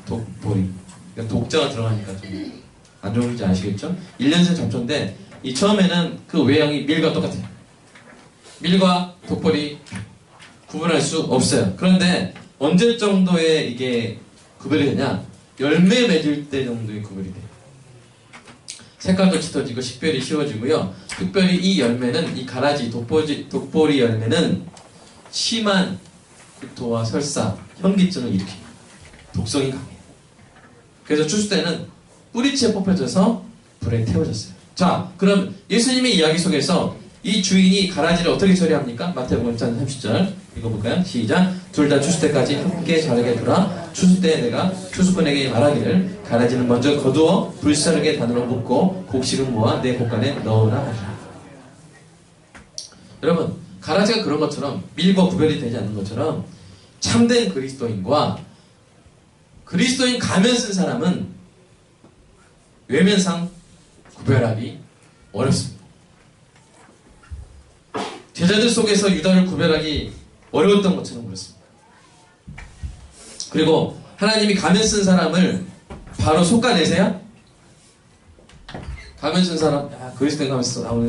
독보리. 그러니까 독자가 들어가니까 좀 안 좋은지 아시겠죠? 1년생 잡초인데 이 처음에는 그 외형이 밀과 똑같아요. 밀과 독보리 구분할 수 없어요. 그런데 언제 정도에 이게 구별이 되냐? 열매 맺을 때 정도에 구별이 돼요. 색깔도 짙어지고 식별이 쉬워지고요. 특별히 이 열매는, 이 가라지, 독보리 열매는 심한 구토와 설사, 현기증을 일으킵니다. 독성이 강해요. 그래서 추수 때는 뿌리채 뽑혀져서 불에 태워졌어요. 자, 그럼 예수님의 이야기 속에서 이 주인이 가라지를 어떻게 처리합니까? 마태복음 1장 30절 읽어볼까요? 시작. 둘 다 추수 때까지 함께 자르게 두라. 추수 때에 내가 추수꾼에게 말하기를 가라지는 먼저 거두어 불사르게 단으로 묶고 곡식은 모아 내 곡간에 넣으라 하리라. 여러분, 가라지가 그런 것처럼 밀과 구별이 되지 않는 것처럼 참된 그리스도인과 그리스도인 가면 쓴 사람은 외면상 구별하기 어렵습니다. 제자들 속에서 유다를 구별하기 어려웠던 것처럼 그렇습니다. 그리고 하나님이 가면 쓴 사람을 바로 솎아내세요? 가면 쓴 사람, 야, 그리스도인 가면 쓴 사람,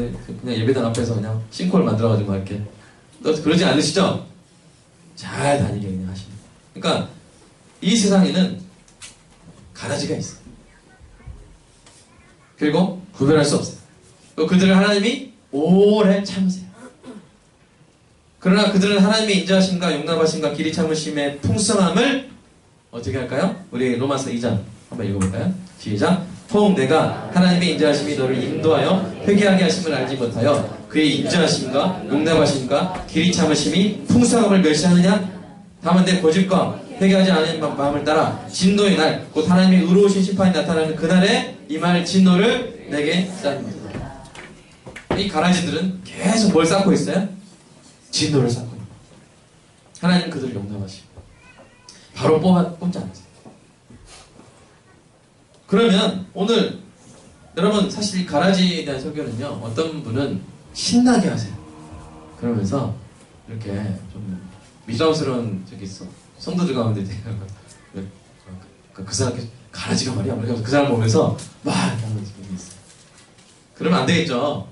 그냥 예배당 앞에서 그냥 싱콜 만들어가지고 막 이렇게. 그러지 않으시죠? 잘 다니게 그냥 하십니다. 그러니까 이 세상에는 가라지가 있어요. 그리고 구별할 수 없어요. 또 그들을 하나님이 오래 참으세요. 그러나 그들은 하나님의 인자하심과 용납하심과 길이 참으심의 풍성함을 어떻게 할까요? 우리 로마서 2장 한번 읽어볼까요? 시작. 통 내가 하나님의 인자하심이 너를 인도하여 회개하게 하심을 알지 못하여 그의 인자하심과 용납하심과 길이 참으심이 풍성함을 멸시하느냐? 다만 내 고집과 회개하지 않은 마음을 따라 진노의 날 곧 하나님의 의로우신 심판이 나타나는 그날에 임할 진노를 내게 쌓습니다. 이 가라지들은 계속 뭘 쌓고 있어요? 진노를 쌓고 있는 거예요. 하나님은 그들을 용납하시고 바로 뽑지 않으세요. 그러면 오늘 여러분 사실 이 가라지에 대한 설교는요, 어떤 분은 신나게 하세요. 그러면서 이렇게 좀 미담스러운 성도들 가운데 그 사람 가라지가 말이야 그 사람 보면서 막 하는 분이 있어요. 그러면 안 되겠죠.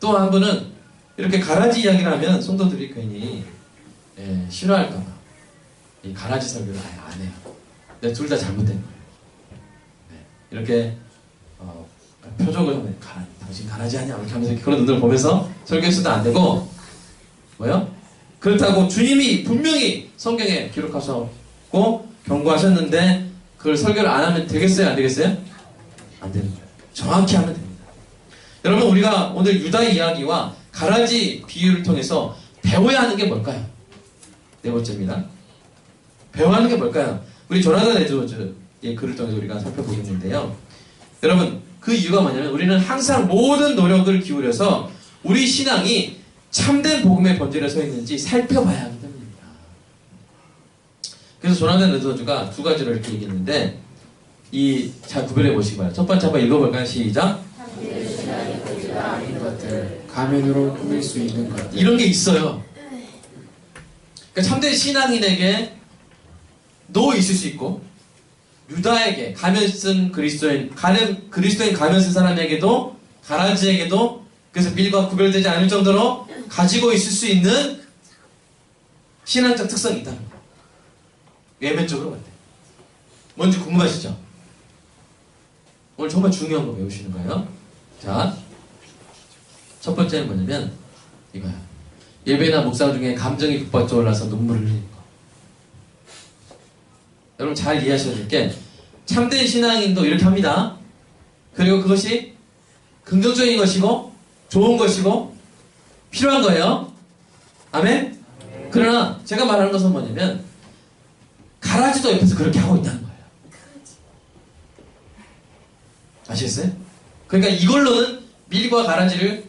또 한 분은 이렇게 가라지 이야기를 하면 성도들이 괜히 싫어할까봐 이 가라지 설교를 아예 안 해요. 근데 둘 다 잘못된 거예요. 이렇게 표적을 하면 당신 가라지 아니야 이렇게 하면서 그런 눈을 보면서 설교했어도 안 되고 뭐요? 그렇다고 주님이 분명히 성경에 기록하셨고 경고하셨는데 그걸 설교를 안 하면 되겠어요? 안 되겠어요? 안 되는 거예요. 정확히 하면 됩니다. 여러분, 우리가 오늘 유다의 이야기와 가라지 비유를 통해서 배워야 하는 게 뭘까요? 네 번째입니다. 배워야 하는 게 뭘까요? 우리 조나단 에드워즈의 글을 통해서 우리가 살펴보겠는데요. 여러분, 그 이유가 뭐냐면 우리는 항상 모든 노력을 기울여서 우리 신앙이 참된 복음의 본질에 서 있는지 살펴봐야 하기 때문입니다. 그래서 조나단 에드워즈가 두 가지로 이렇게 얘기했는데 잘 구별해 보시기 바랍니다. 첫 번째 한번 읽어볼까요? 시작. 가면으로 꾸밀 수 있는 것. 이런 게 있어요. 그러니까 참된 신앙인에게 있을 수 있고 유다에게 가면 쓴 그리스도인 가면 쓴 사람에게도 가라지에게도 그래서 밀과 구별되지 않을 정도로 가지고 있을 수 있는 신앙적 특성이 있다는 거예요. 외면적으로 볼 때. 뭔지 궁금하시죠? 오늘 정말 중요한 거 배우시는 거예요. 자, 첫 번째는 뭐냐면 이거야. 예배나 묵상 중에 감정이 북받쳐 올라서 눈물을 흘리는 거. 여러분 잘 이해하셔야 될 게 참된 신앙인도 이렇게 합니다. 그리고 그것이 긍정적인 것이고 좋은 것이고 필요한 거예요. 아멘? 그러나 제가 말하는 것은 뭐냐면 가라지도 옆에서 그렇게 하고 있다는 거예요. 아시겠어요? 그러니까 이걸로는 밀과 가라지를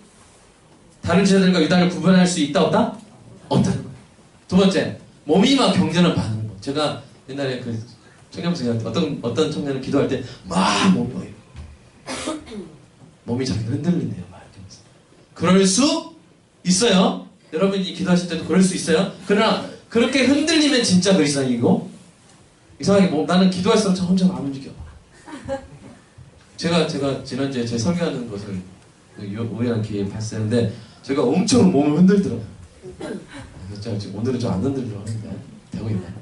다른 제자들과 유다를 구분할 수 있다 없다? 없다는 거예요. 두 번째, 몸이 막 경전을 받는 거. 제가 옛날에 그 청년생활 어떤 청년을 기도할 때 막 몸이 자기 흔들린대요. 막 이렇게. 그럴 수 있어요. 여러분이 기도하실 때도 그럴 수 있어요. 그러나 그렇게 흔들리면 진짜 그리스도인이고 이상하게 나는 기도할수록 저 혼자 안 움직여. 제가 지난주에 제 설교하는 것을 우연한 기회에 봤었는데 제가 엄청 몸을 흔들더라고요. 제가 지금 오늘은 좀 안 흔들려고 하는데 되고 있나요?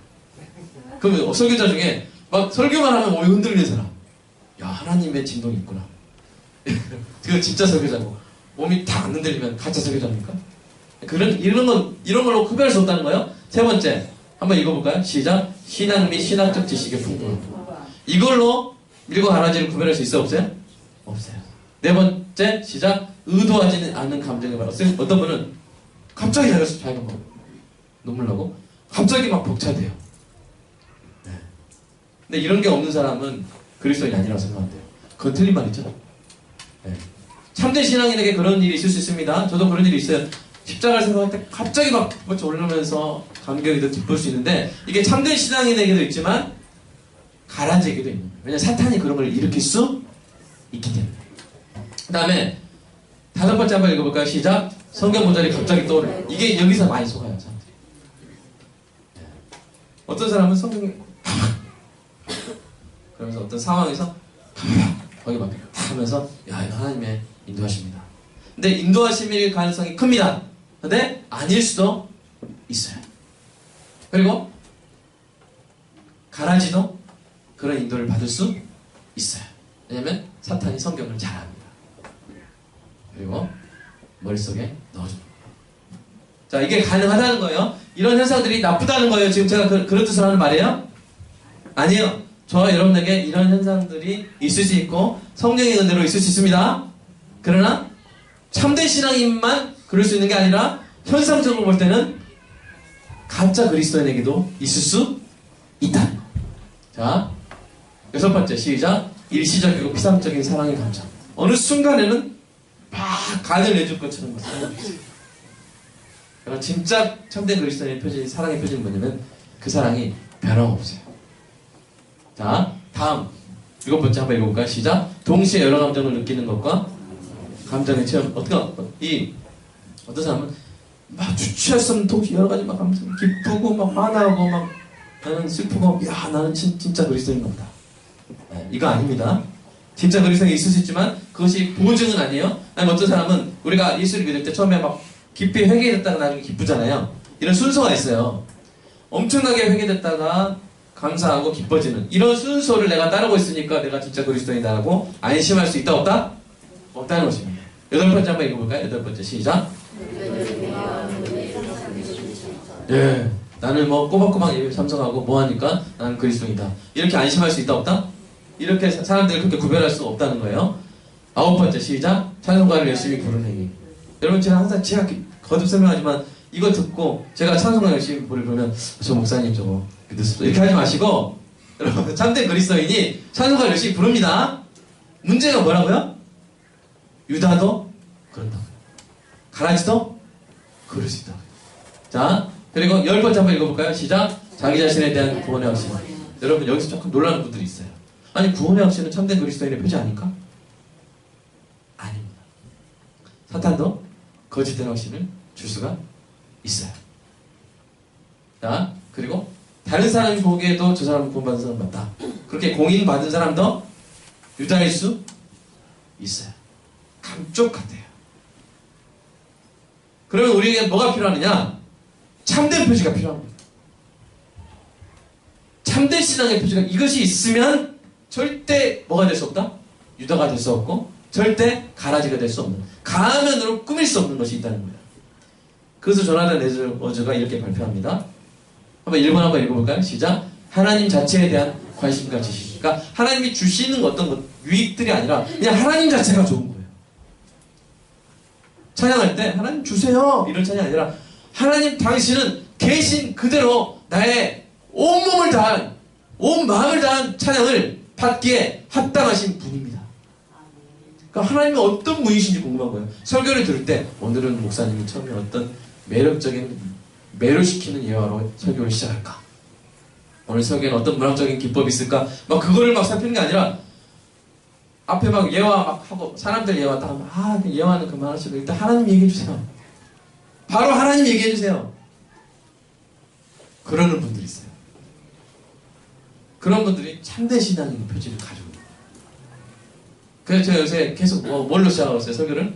그럼 설교자 중에 막 설교만 하면 몸이 흔들리는 사람, 야 하나님의 진동이 있구나. 그거 진짜 설교자고 몸이 다 안 흔들리면 가짜 설교자입니까? 이런 걸로 구별할 수 없다는 거예요. 세 번째 한번 읽어볼까요? 시작. 신앙 및 신학적 지식의 풍부함. 이걸로 밀과 가라지를 구별할 수 있어 없어요? 없어요. 네 번째 시작. 의도하지는 않은 감정이 바로 어떤 분은 갑자기 자기가 막 눈물 나고 갑자기 막 벅차대요. 네. 근데 이런 게 없는 사람은 그리스도인이 아니라고 생각한대요. 그건 틀린 말이죠. 네. 참된 신앙인에게 그런 일이 있을 수 있습니다. 저도 그런 일이 있어요. 십자가를 생각할 때 갑자기 막 올라오면서 감격이 더 기쁠 수 있는데 이게 참된 신앙인에게도 있지만 가라지에게도 있는 거예요. 왜냐하면 사탄이 그런 걸 일으킬 수 있기 때문에. 그 다음에 5번째 한번 읽어볼까요? 시작. 성경 구절이 갑자기 떠오르요. 이게 여기서 많이 속아요. 사람들이. 어떤 사람은 성경이 그러면서 어떤 상황에서 거기 막 하면서 야 이거 하나님의 인도하십니다. 근데 인도하심일 가능성이 큽니다. 근데 아닐 수도 있어요. 그리고 가라지도 그런 인도를 받을 수 있어요. 왜냐면 사탄이 성경을 잘 압니다. 그리고 머릿속에 넣어줍니다. 자, 이게 가능하다는 거예요. 이런 현상들이 나쁘다는 거예요. 지금 제가 그런 뜻을 하는 말이에요? 아니에요. 저와 여러분에게 이런 현상들이 있을 수 있고 성령의 은혜로 있을 수 있습니다. 그러나 참된 신앙인만 그럴 수 있는 게 아니라 현상적으로 볼 때는 가짜 그리스도인에게도 있을 수 있다. 자, 6번째 시작. 일시적이고 피상적인 사랑의 감정. 어느 순간에는 막 간을 내줄 것처럼 사랑을 주세요. 그러나 진짜 참된 그리스도인의 표준, 사랑의 표준은 뭐냐면 그 사랑이 변함없어요. 자, 다음 7번째 한번 읽어볼까요? 시작. 동시에 여러 감정을 느끼는 것과 감정의 체험. 어떤 사람은 막 주체할 수 없는 동시에 여러 가지 막 감정, 기쁘고 막 화나고 막 나는 슬프고 야 나는 진짜 그리스도인가 보다. 네, 이거 아닙니다. 진짜 그리스도인이 있을 수 있지만 그것이 보증은 아니에요. 아니면 어떤 사람은 우리가 예수를 믿을 때 처음에 막 깊이 회개했다가 나중에 기쁘잖아요. 이런 순서가 있어요. 엄청나게 회개됐다가 감사하고 기뻐지는 이런 순서를 내가 따르고 있으니까 내가 진짜 그리스도인이다라고 안심할 수 있다 없다? 없다는 것입니다. 8번째 한번 읽어볼까요? 8번째 시작. 예, 나는 뭐 꼬박꼬박 예배 참석하고 뭐하니까 나는 그리스도인이다. 이렇게 안심할 수 있다 없다? 이렇게 사람들을 그렇게 구별할 수 없다는 거예요. 9번째 시작. 찬송가를 열심히 부르는 행위. 여러분 제가 거듭 설명하지만 이거 듣고 제가 찬송가 열심히 부르면 저 목사님 저거 믿으십시오 이렇게 하지 마시고 여러분 참된 그리스도인이 찬송가 열심히 부릅니다. 문제가 뭐라고요? 유다도 그런다고요. 가라지도 그럴 수 있다고요. 자, 그리고 10번째 한번 읽어볼까요? 시작. 자기 자신에 대한 구원의 확신. 여러분 여기서 조금 놀라는 분들이 있어요. 아니 구원의 확신은 참된 그리스도인의 표지 아닐까? 아닙니다. 사탄도 거짓된 확신을 줄 수가 있어요. 자, 그리고 다른 사람이 보기에도 저 사람은 구원받은 사람 맞다. 그렇게 공인받은 사람도 유다일 수 있어요. 감쪽 같아요. 그러면 우리에게 뭐가 필요하느냐? 참된 표지가 필요한 거예요. 참된 신앙의 표지가 이것이 있으면 절대 뭐가 될 수 없다? 유다가 될 수 없고 절대 가라지가 될 수 없는 가면으로 꾸밀 수 없는 것이 있다는 거예요. 그래서 조나단 에드워즈가 이렇게 발표합니다. 한번 1번 한번 읽어볼까요? 시작. 하나님 자체에 대한 관심과 지식. 그러니까 하나님이 주시는 어떤 유익들이 아니라 그냥 하나님 자체가 좋은 거예요. 찬양할 때 하나님 주세요 이런 찬양이 아니라 하나님 당신은 계신 그대로 나의 온몸을 다한 온 마음을 다한 찬양을 받기에 합당하신 분입니다. 그러니까 하나님은 어떤 분이신지 궁금한 거예요. 설교를 들을 때 오늘은 목사님이 처음에 어떤 매력적인 매료시키는 예화로 설교를 시작할까? 오늘 설교에는 어떤 문학적인 기법이 있을까? 막 그거를 막 살피는 게 아니라 앞에 막 예화 막 하고 사람들 예화 딱 하면 그 예화는 그만하시고 일단 하나님 얘기해 주세요. 바로 하나님 얘기해 주세요. 그러는 분들이 있어요. 그런 분들이 참된 신앙의 표지를 가지고 있어요. 그래서 제가 요새 계속 뭘로 시작하고 있어요? 설교를?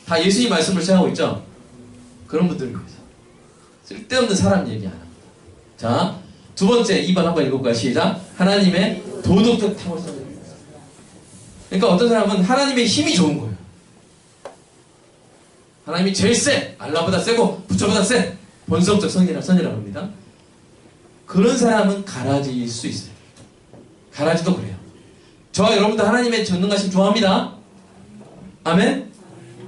다 예수님 말씀을 시작하고 있죠? 그런 분들을 위해서 쓸데없는 사람 얘기 안 합니다. 자, 2번째 2번 한번 읽어볼까요? 시작. 하나님의 도덕적 탁월성. 그러니까 어떤 사람은 하나님의 힘이 좋은 거예요. 하나님이 제일 세! 알라보다 세고 부처보다 세! 본성적 선이라고 합니다. 그런 사람은 가라지일 수 있어요. 가라지도 그래요. 저와 여러분도 하나님의 전능하심 좋아합니다. 아멘?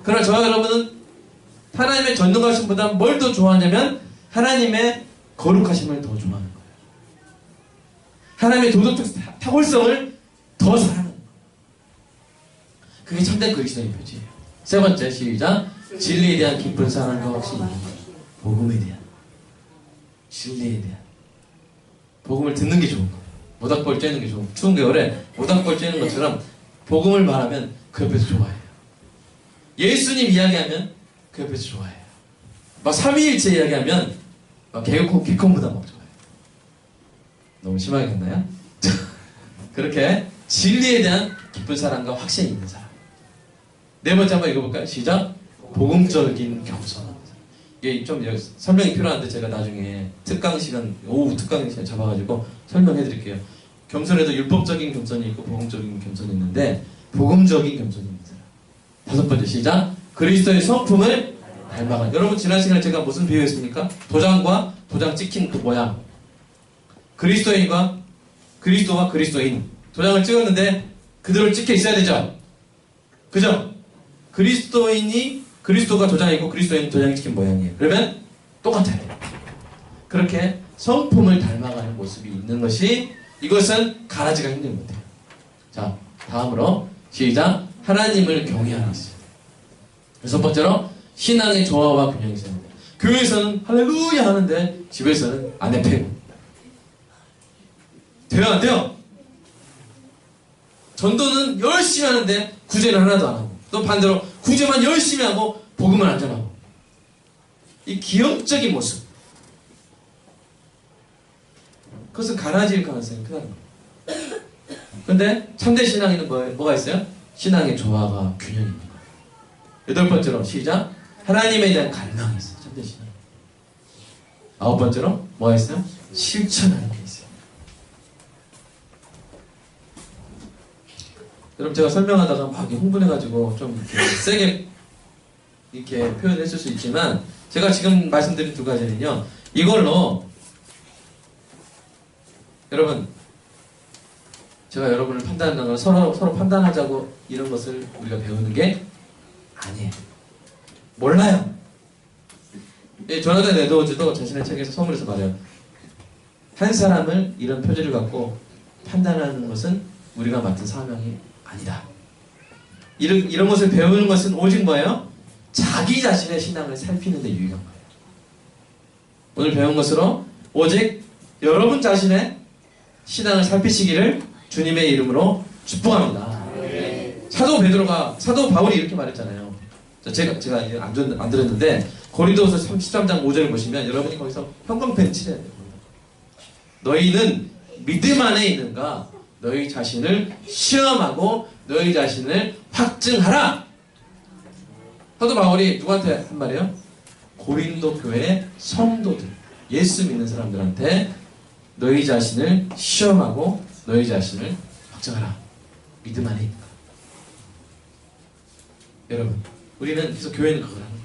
그러나 저와 여러분은 하나님의 전능하심보다 뭘 더 좋아하냐면 하나님의 거룩하심을 더 좋아하는 거예요. 하나님의 도덕적 탁월성을 더 사랑하는 거예요. 그게 참된 그리스도인 표지예요. 세 번째, 시작. 진리에 대한 깊은 사랑과 확신이 있는 거예요. 복음에 대한, 진리에 대한. 복음을 듣는 게 좋은 거예요. 모닥불 쬐는 게 좋은 거예요. 추운 겨울에 모닥불 쬐는 것처럼 복음을 말하면 그 옆에서 좋아해요. 예수님 이야기하면 그 옆에서 좋아해요. 막 삼위일체 이야기하면 막 개콘보다 막 좋아해요. 너무 심하게 갔나요? 그렇게 진리에 대한 깊은 사랑과 확신이 있는 사람. 네 번째 한번 읽어볼까요? 시작. 복음적인 겸손. 이게 좀 설명이 필요한데 제가 나중에 특강 시간, 오후 특강 시간 잡아가지고 설명해 드릴게요. 겸손에도 율법적인 겸손이 있고 복음적인 겸손이 있는데 복음적인 겸손이 있는 사람. 다섯 번째, 시작. 그리스도의 성품을 닮아가는. 여러분 지난 시간에 제가 무슨 비유했습니까? 도장과 도장 찍힌 그 모양. 그리스도와 그리스도인. 도장을 찍었는데 그대로 찍혀 있어야 되죠? 그죠? 그리스도가 도장이 있고 그리스도인이 도장이 찍힌 모양이에요. 그러면 똑같아야 돼요. 그렇게 성품을 닮아가는 모습이 있는 것이, 이것은 가라지가 힘든 것 같아요. 자, 다음으로 시작. 하나님을 경외하는 것입니다. 여섯 번째로 신앙의 조화와 균형이 있어야 됩니다. 교회에서는 할렐루야 하는데 집에서는 아내 패고. 돼요, 안 돼요? 전도는 열심히 하는데 구제는 하나도 안 하고, 또 반대로 구제만 열심히 하고 복음을 안 전하고. 이 기형적인 모습, 그것은 가라지일 가능성이 크다는 거예요. 근데 참된 신앙에는 뭐가 있어요? 신앙의 조화가 균형이 있는 거예요. 여덟 번째로 시작. 하나님에 대한 갈망이 있어요. 참된 신앙. 아홉 번째로 뭐가 있어요? 실천하는 게 있어요. 여러분 제가 설명하다가 막 흥분해가지고 좀 이렇게 세게 이렇게 표현했을 수 있지만, 제가 지금 말씀드린 두 가지는요, 이걸로 여러분, 제가 여러분을 판단하는 건 서로 판단하자고 이런 것을 우리가 배우는 게 아니에요. 몰라요. 조나단 에드워즈도 자신의 책에서 서문에서 말해요. 한 사람을 이런 표지를 갖고 판단하는 것은 우리가 맡은 사명이 아니다. 이런 것을 배우는 것은 오직 뭐예요? 자기 자신의 신앙을 살피는 데 유익한 거예요. 오늘 배운 것으로 오직 여러분 자신의 신앙을 살피시기를 주님의 이름으로 축복합니다. 사도 바울이 이렇게 말했잖아요. 제가 이제 안 들었는데 고린도후서 13장 5절을 보시면 여러분이 거기서 형광펜 칠해야 돼요. 너희는 믿음 안에 있는가? 너희 자신을 시험하고 너희 자신을 확증하라. 사도 바울이 누구한테 한 말이에요? 고린도 교회 성도들, 예수 믿는 사람들한테 너희 자신을 시험하고 너희 자신을 확증하라. 믿음 안에 있는가? 여러분, 우리는 그래서 교회는 그걸 하는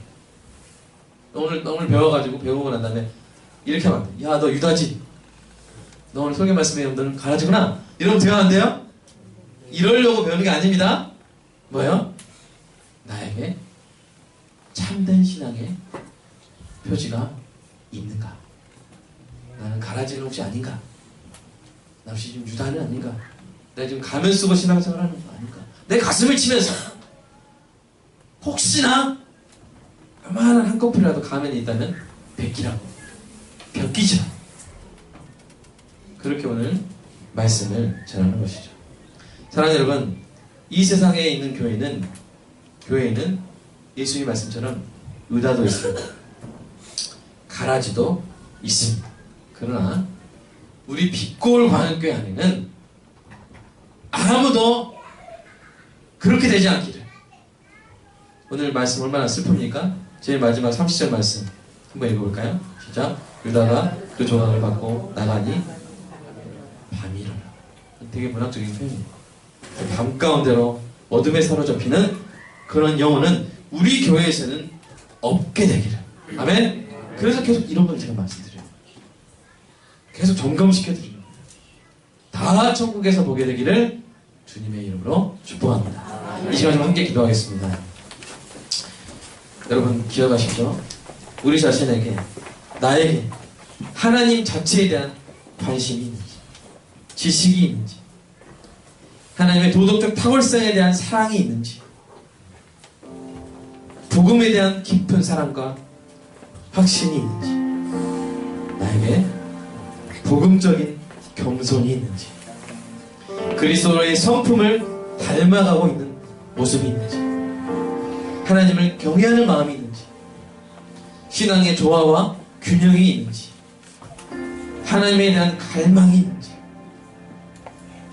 거예요. 오늘 배우고 난 다음에 이렇게 하면 안 돼. 야, 너 유다지? 너 오늘 설교 말씀에 너는 가라지구나? 이러면 돼요, 안 돼요? 이러려고 배우는 게 아닙니다. 뭐예요? 나에게 참된 신앙의 표지가 있는가? 나는 가라지는 혹시 아닌가? 나 혹시 지금 유다는 아닌가? 내가 지금 가면 쓰고 신앙생활 하는 거 아닌가? 내 가슴을 치면서 혹시나 요만한 한 커플이라도 가면이 있다면 베끼라고, 벽기죠. 그렇게 오늘 말씀을 전하는 것이죠. 사랑하는 여러분, 이 세상에 있는 교회에는 예수님 말씀처럼 의다도 있습니다. 가라지도 있습니다. 그러나 우리 빛골 광역교회 안에는 아무도 그렇게 되지 않기를. 오늘 말씀 얼마나 슬픕니까? 제일 마지막 30절 말씀 한번 읽어볼까요? 시작. 유다가 그 조각을 받고 나가니 밤이 일어나. 되게 문학적인 표현이에요. 밤 가운데로 어둠에 사로잡히는 그런 영혼은 우리 교회에서는 없게 되기를. 아멘. 그래서 계속 이런 걸 제가 말씀드려요. 계속 점검시켜드려요. 다 천국에서 보게 되기를 주님의 이름으로 축복합니다. 이 시간 좀 함께 기도하겠습니다. 여러분 기억하시죠? 우리 자신에게, 나에게 하나님 자체에 대한 관심이 있는지, 지식이 있는지, 하나님의 도덕적 탁월성에 대한 사랑이 있는지, 복음에 대한 깊은 사랑과 확신이 있는지, 나에게 복음적인 겸손이 있는지, 그리스도의 성품을 닮아가고 있는 모습이 있는지, 하나님을 경외하는 마음이 있는지, 신앙의 조화와 균형이 있는지, 하나님에 대한 갈망이 있는지,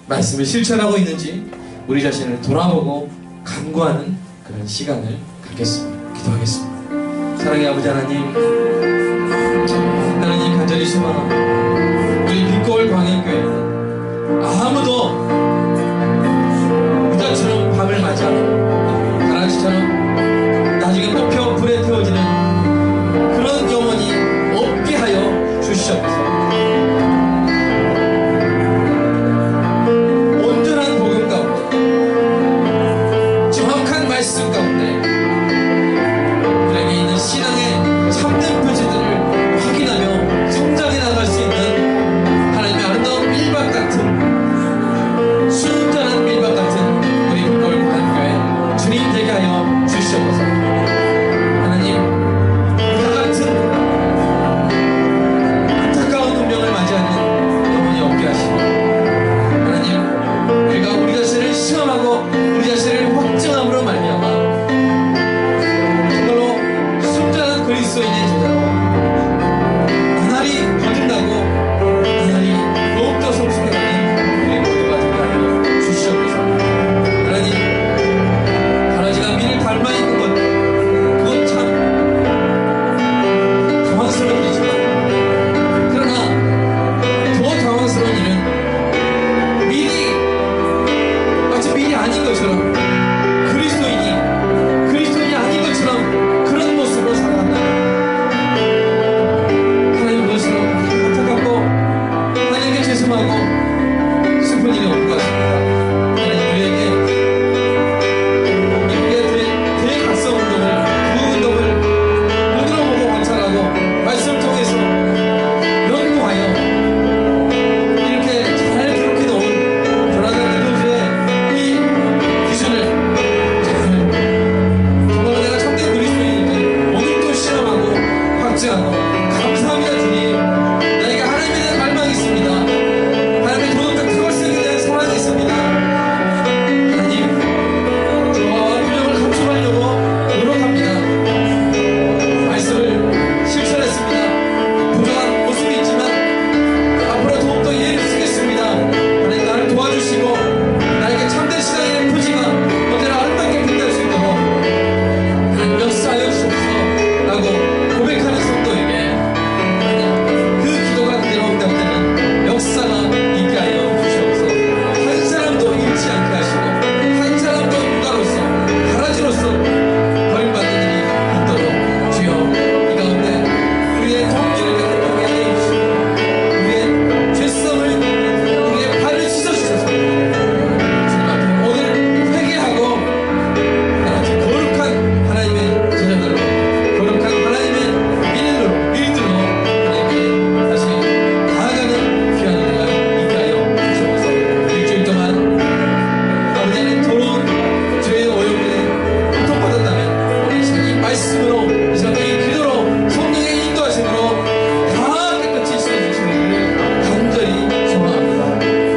말씀을 실천하고 있는지 우리 자신을 돌아보고 간구하는 그런 시간을 갖겠습니다. 기도하겠습니다. 사랑의 아버지 하나님, 하나님 간절히 소망합니다. 우리 빛고울 광역교회는 아무도 유다처럼 밤을 맞이하고 가라지처럼 나중에 뽑혀 불에 태워지는 그런 영혼이 없게 하여 주시옵소서. 온전한 복음 가운데, 정확한 말씀 가운데 우리에게 있는 신앙의 참된 표지들을 확인하며 성장해 나갈 수 있는 하나님의 아름다운 밀밭 같은, 순전한 밀밭 같은 우리 빛고울 광역교회 주님 되게 하여 주시옵소서. 하나님, 이와 같은 안타까운 운명을 맞이하는 영혼이 없게 하시고, 하나님, 우리가 우리 자신을 시험하고 우리 자신을 확증함으로 말미암아 정말로 순전한 그리스도인의 제자로 나날이 거듭나고 나날이 더욱더 성숙해가는 우리 모두가 되게 하여 주시옵소서. 하나님, 가라지가 밀을 닮아 있는 것, 그건 참 당황스러운 일이지만, 그러나 더 당황스러운 일은 밀이 마치 밀이 아닌 것처럼, 그리스도인이 아닌 것처럼 그런 모습으로 살아간다면 하나님, 그것으로 안타깝고 하나님께 죄송하고 슬픈 일이 없는 것 같습니다. 하나님, 우리에게 우리의 대각성 운동을, 그 운동을 눈으로 보고 관찰하고 말씀을 통해서 연구하여 이렇게 잘 기록해 놓은 조나단 리더즈의 이 기준을 잘, 정말 내가 참된 그리스도인인지 오늘도 실험하고 확증하고, 감사합니다 주님. 나에게 하나님에 대한 갈망이 있습니다. 하나님의 도덕적 탁월성에 대한 사랑이 있습니다. 하나님, 조화와 균형을 감춰가려고 노력합니다. 말씀을 실천했습니다. 부족한 모습이 있지만 앞으로 더욱더 예를 쓰겠습니다. 하나님, 나를 도와주시고 나에게 참된 신앙의 표지가 언제나 아름답게 빛날 수 있도록 하나님 역사하여 주옵소서라고 고백하는 성도에게 하나님, 그 기도가 그대로 응답되는 역사가 있게 하여 주시옵소서. 한 사람도 잃지 않게 하시고, 한 사람도 누가로서, 가라지로서 버림받는 일이 있도록 주여, 이 가운데 우리의 동기를 깨끗하게 하여 주시고, 우리의 죄성을, 우리의 발을 씻어주셔서 주님 앞에 오늘 회개하고 나같이 거룩한 하나님의 제자들로, 거룩한 하나님의 밀들로 하나님께 다시 나아가는 귀한 은혜가 있게 하여 주시옵소서. 일주일 동안 아버지 하나님, 더러운 죄의 오염에 고통받았다면 이 말씀으로, 이 시간에 기도로, 성령의 인도하심으로 다 깨끗이 씻어주시기를 간절히 소망합니다.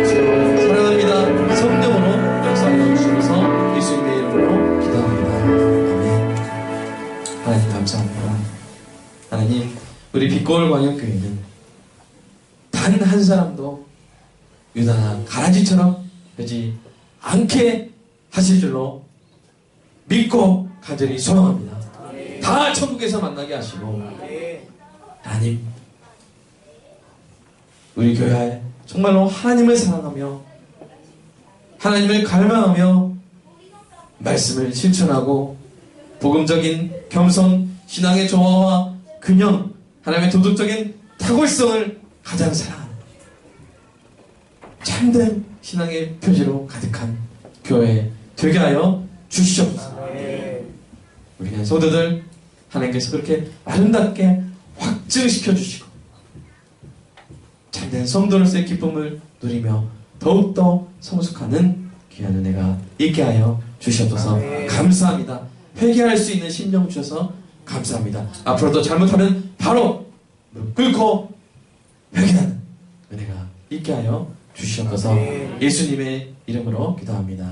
주여 사랑합니다. 성령으로 역사하여 주시면서 예수님의 이름으로 기도합니다. 아멘. 하나님 감사합니다. 하나님, 우리 빛고울 광역교회는 단 한 사람도 유다나 가라지처럼 되지 않게 하실 줄로 믿고 간절히 소망합니다. 다 천국에서 만나게 하시고, 하나님, 우리 교회에 정말로 하나님을 사랑하며 하나님을 갈망하며 말씀을 실천하고 복음적인 겸손, 신앙의 조화와 균형, 하나님의 도덕적인 탁월성을 가장 사랑하는 참된 신앙의 표지로 가득한 교회 되게 하여 주시옵소서. 우리 성도들 하나님께서 그렇게 아름답게 확증시켜 주시고 참된 성도로서의 기쁨을 누리며 더욱더 성숙하는 귀한 은혜가 있게 하여 주시옵소서. 감사합니다. 회개할 수 있는 심령 주셔서 감사합니다. 앞으로도 잘못하면 바로 무릎 꿇고 회개하는 은혜가 있게 하여 주시옵소서. 예수님의 이름으로 기도합니다.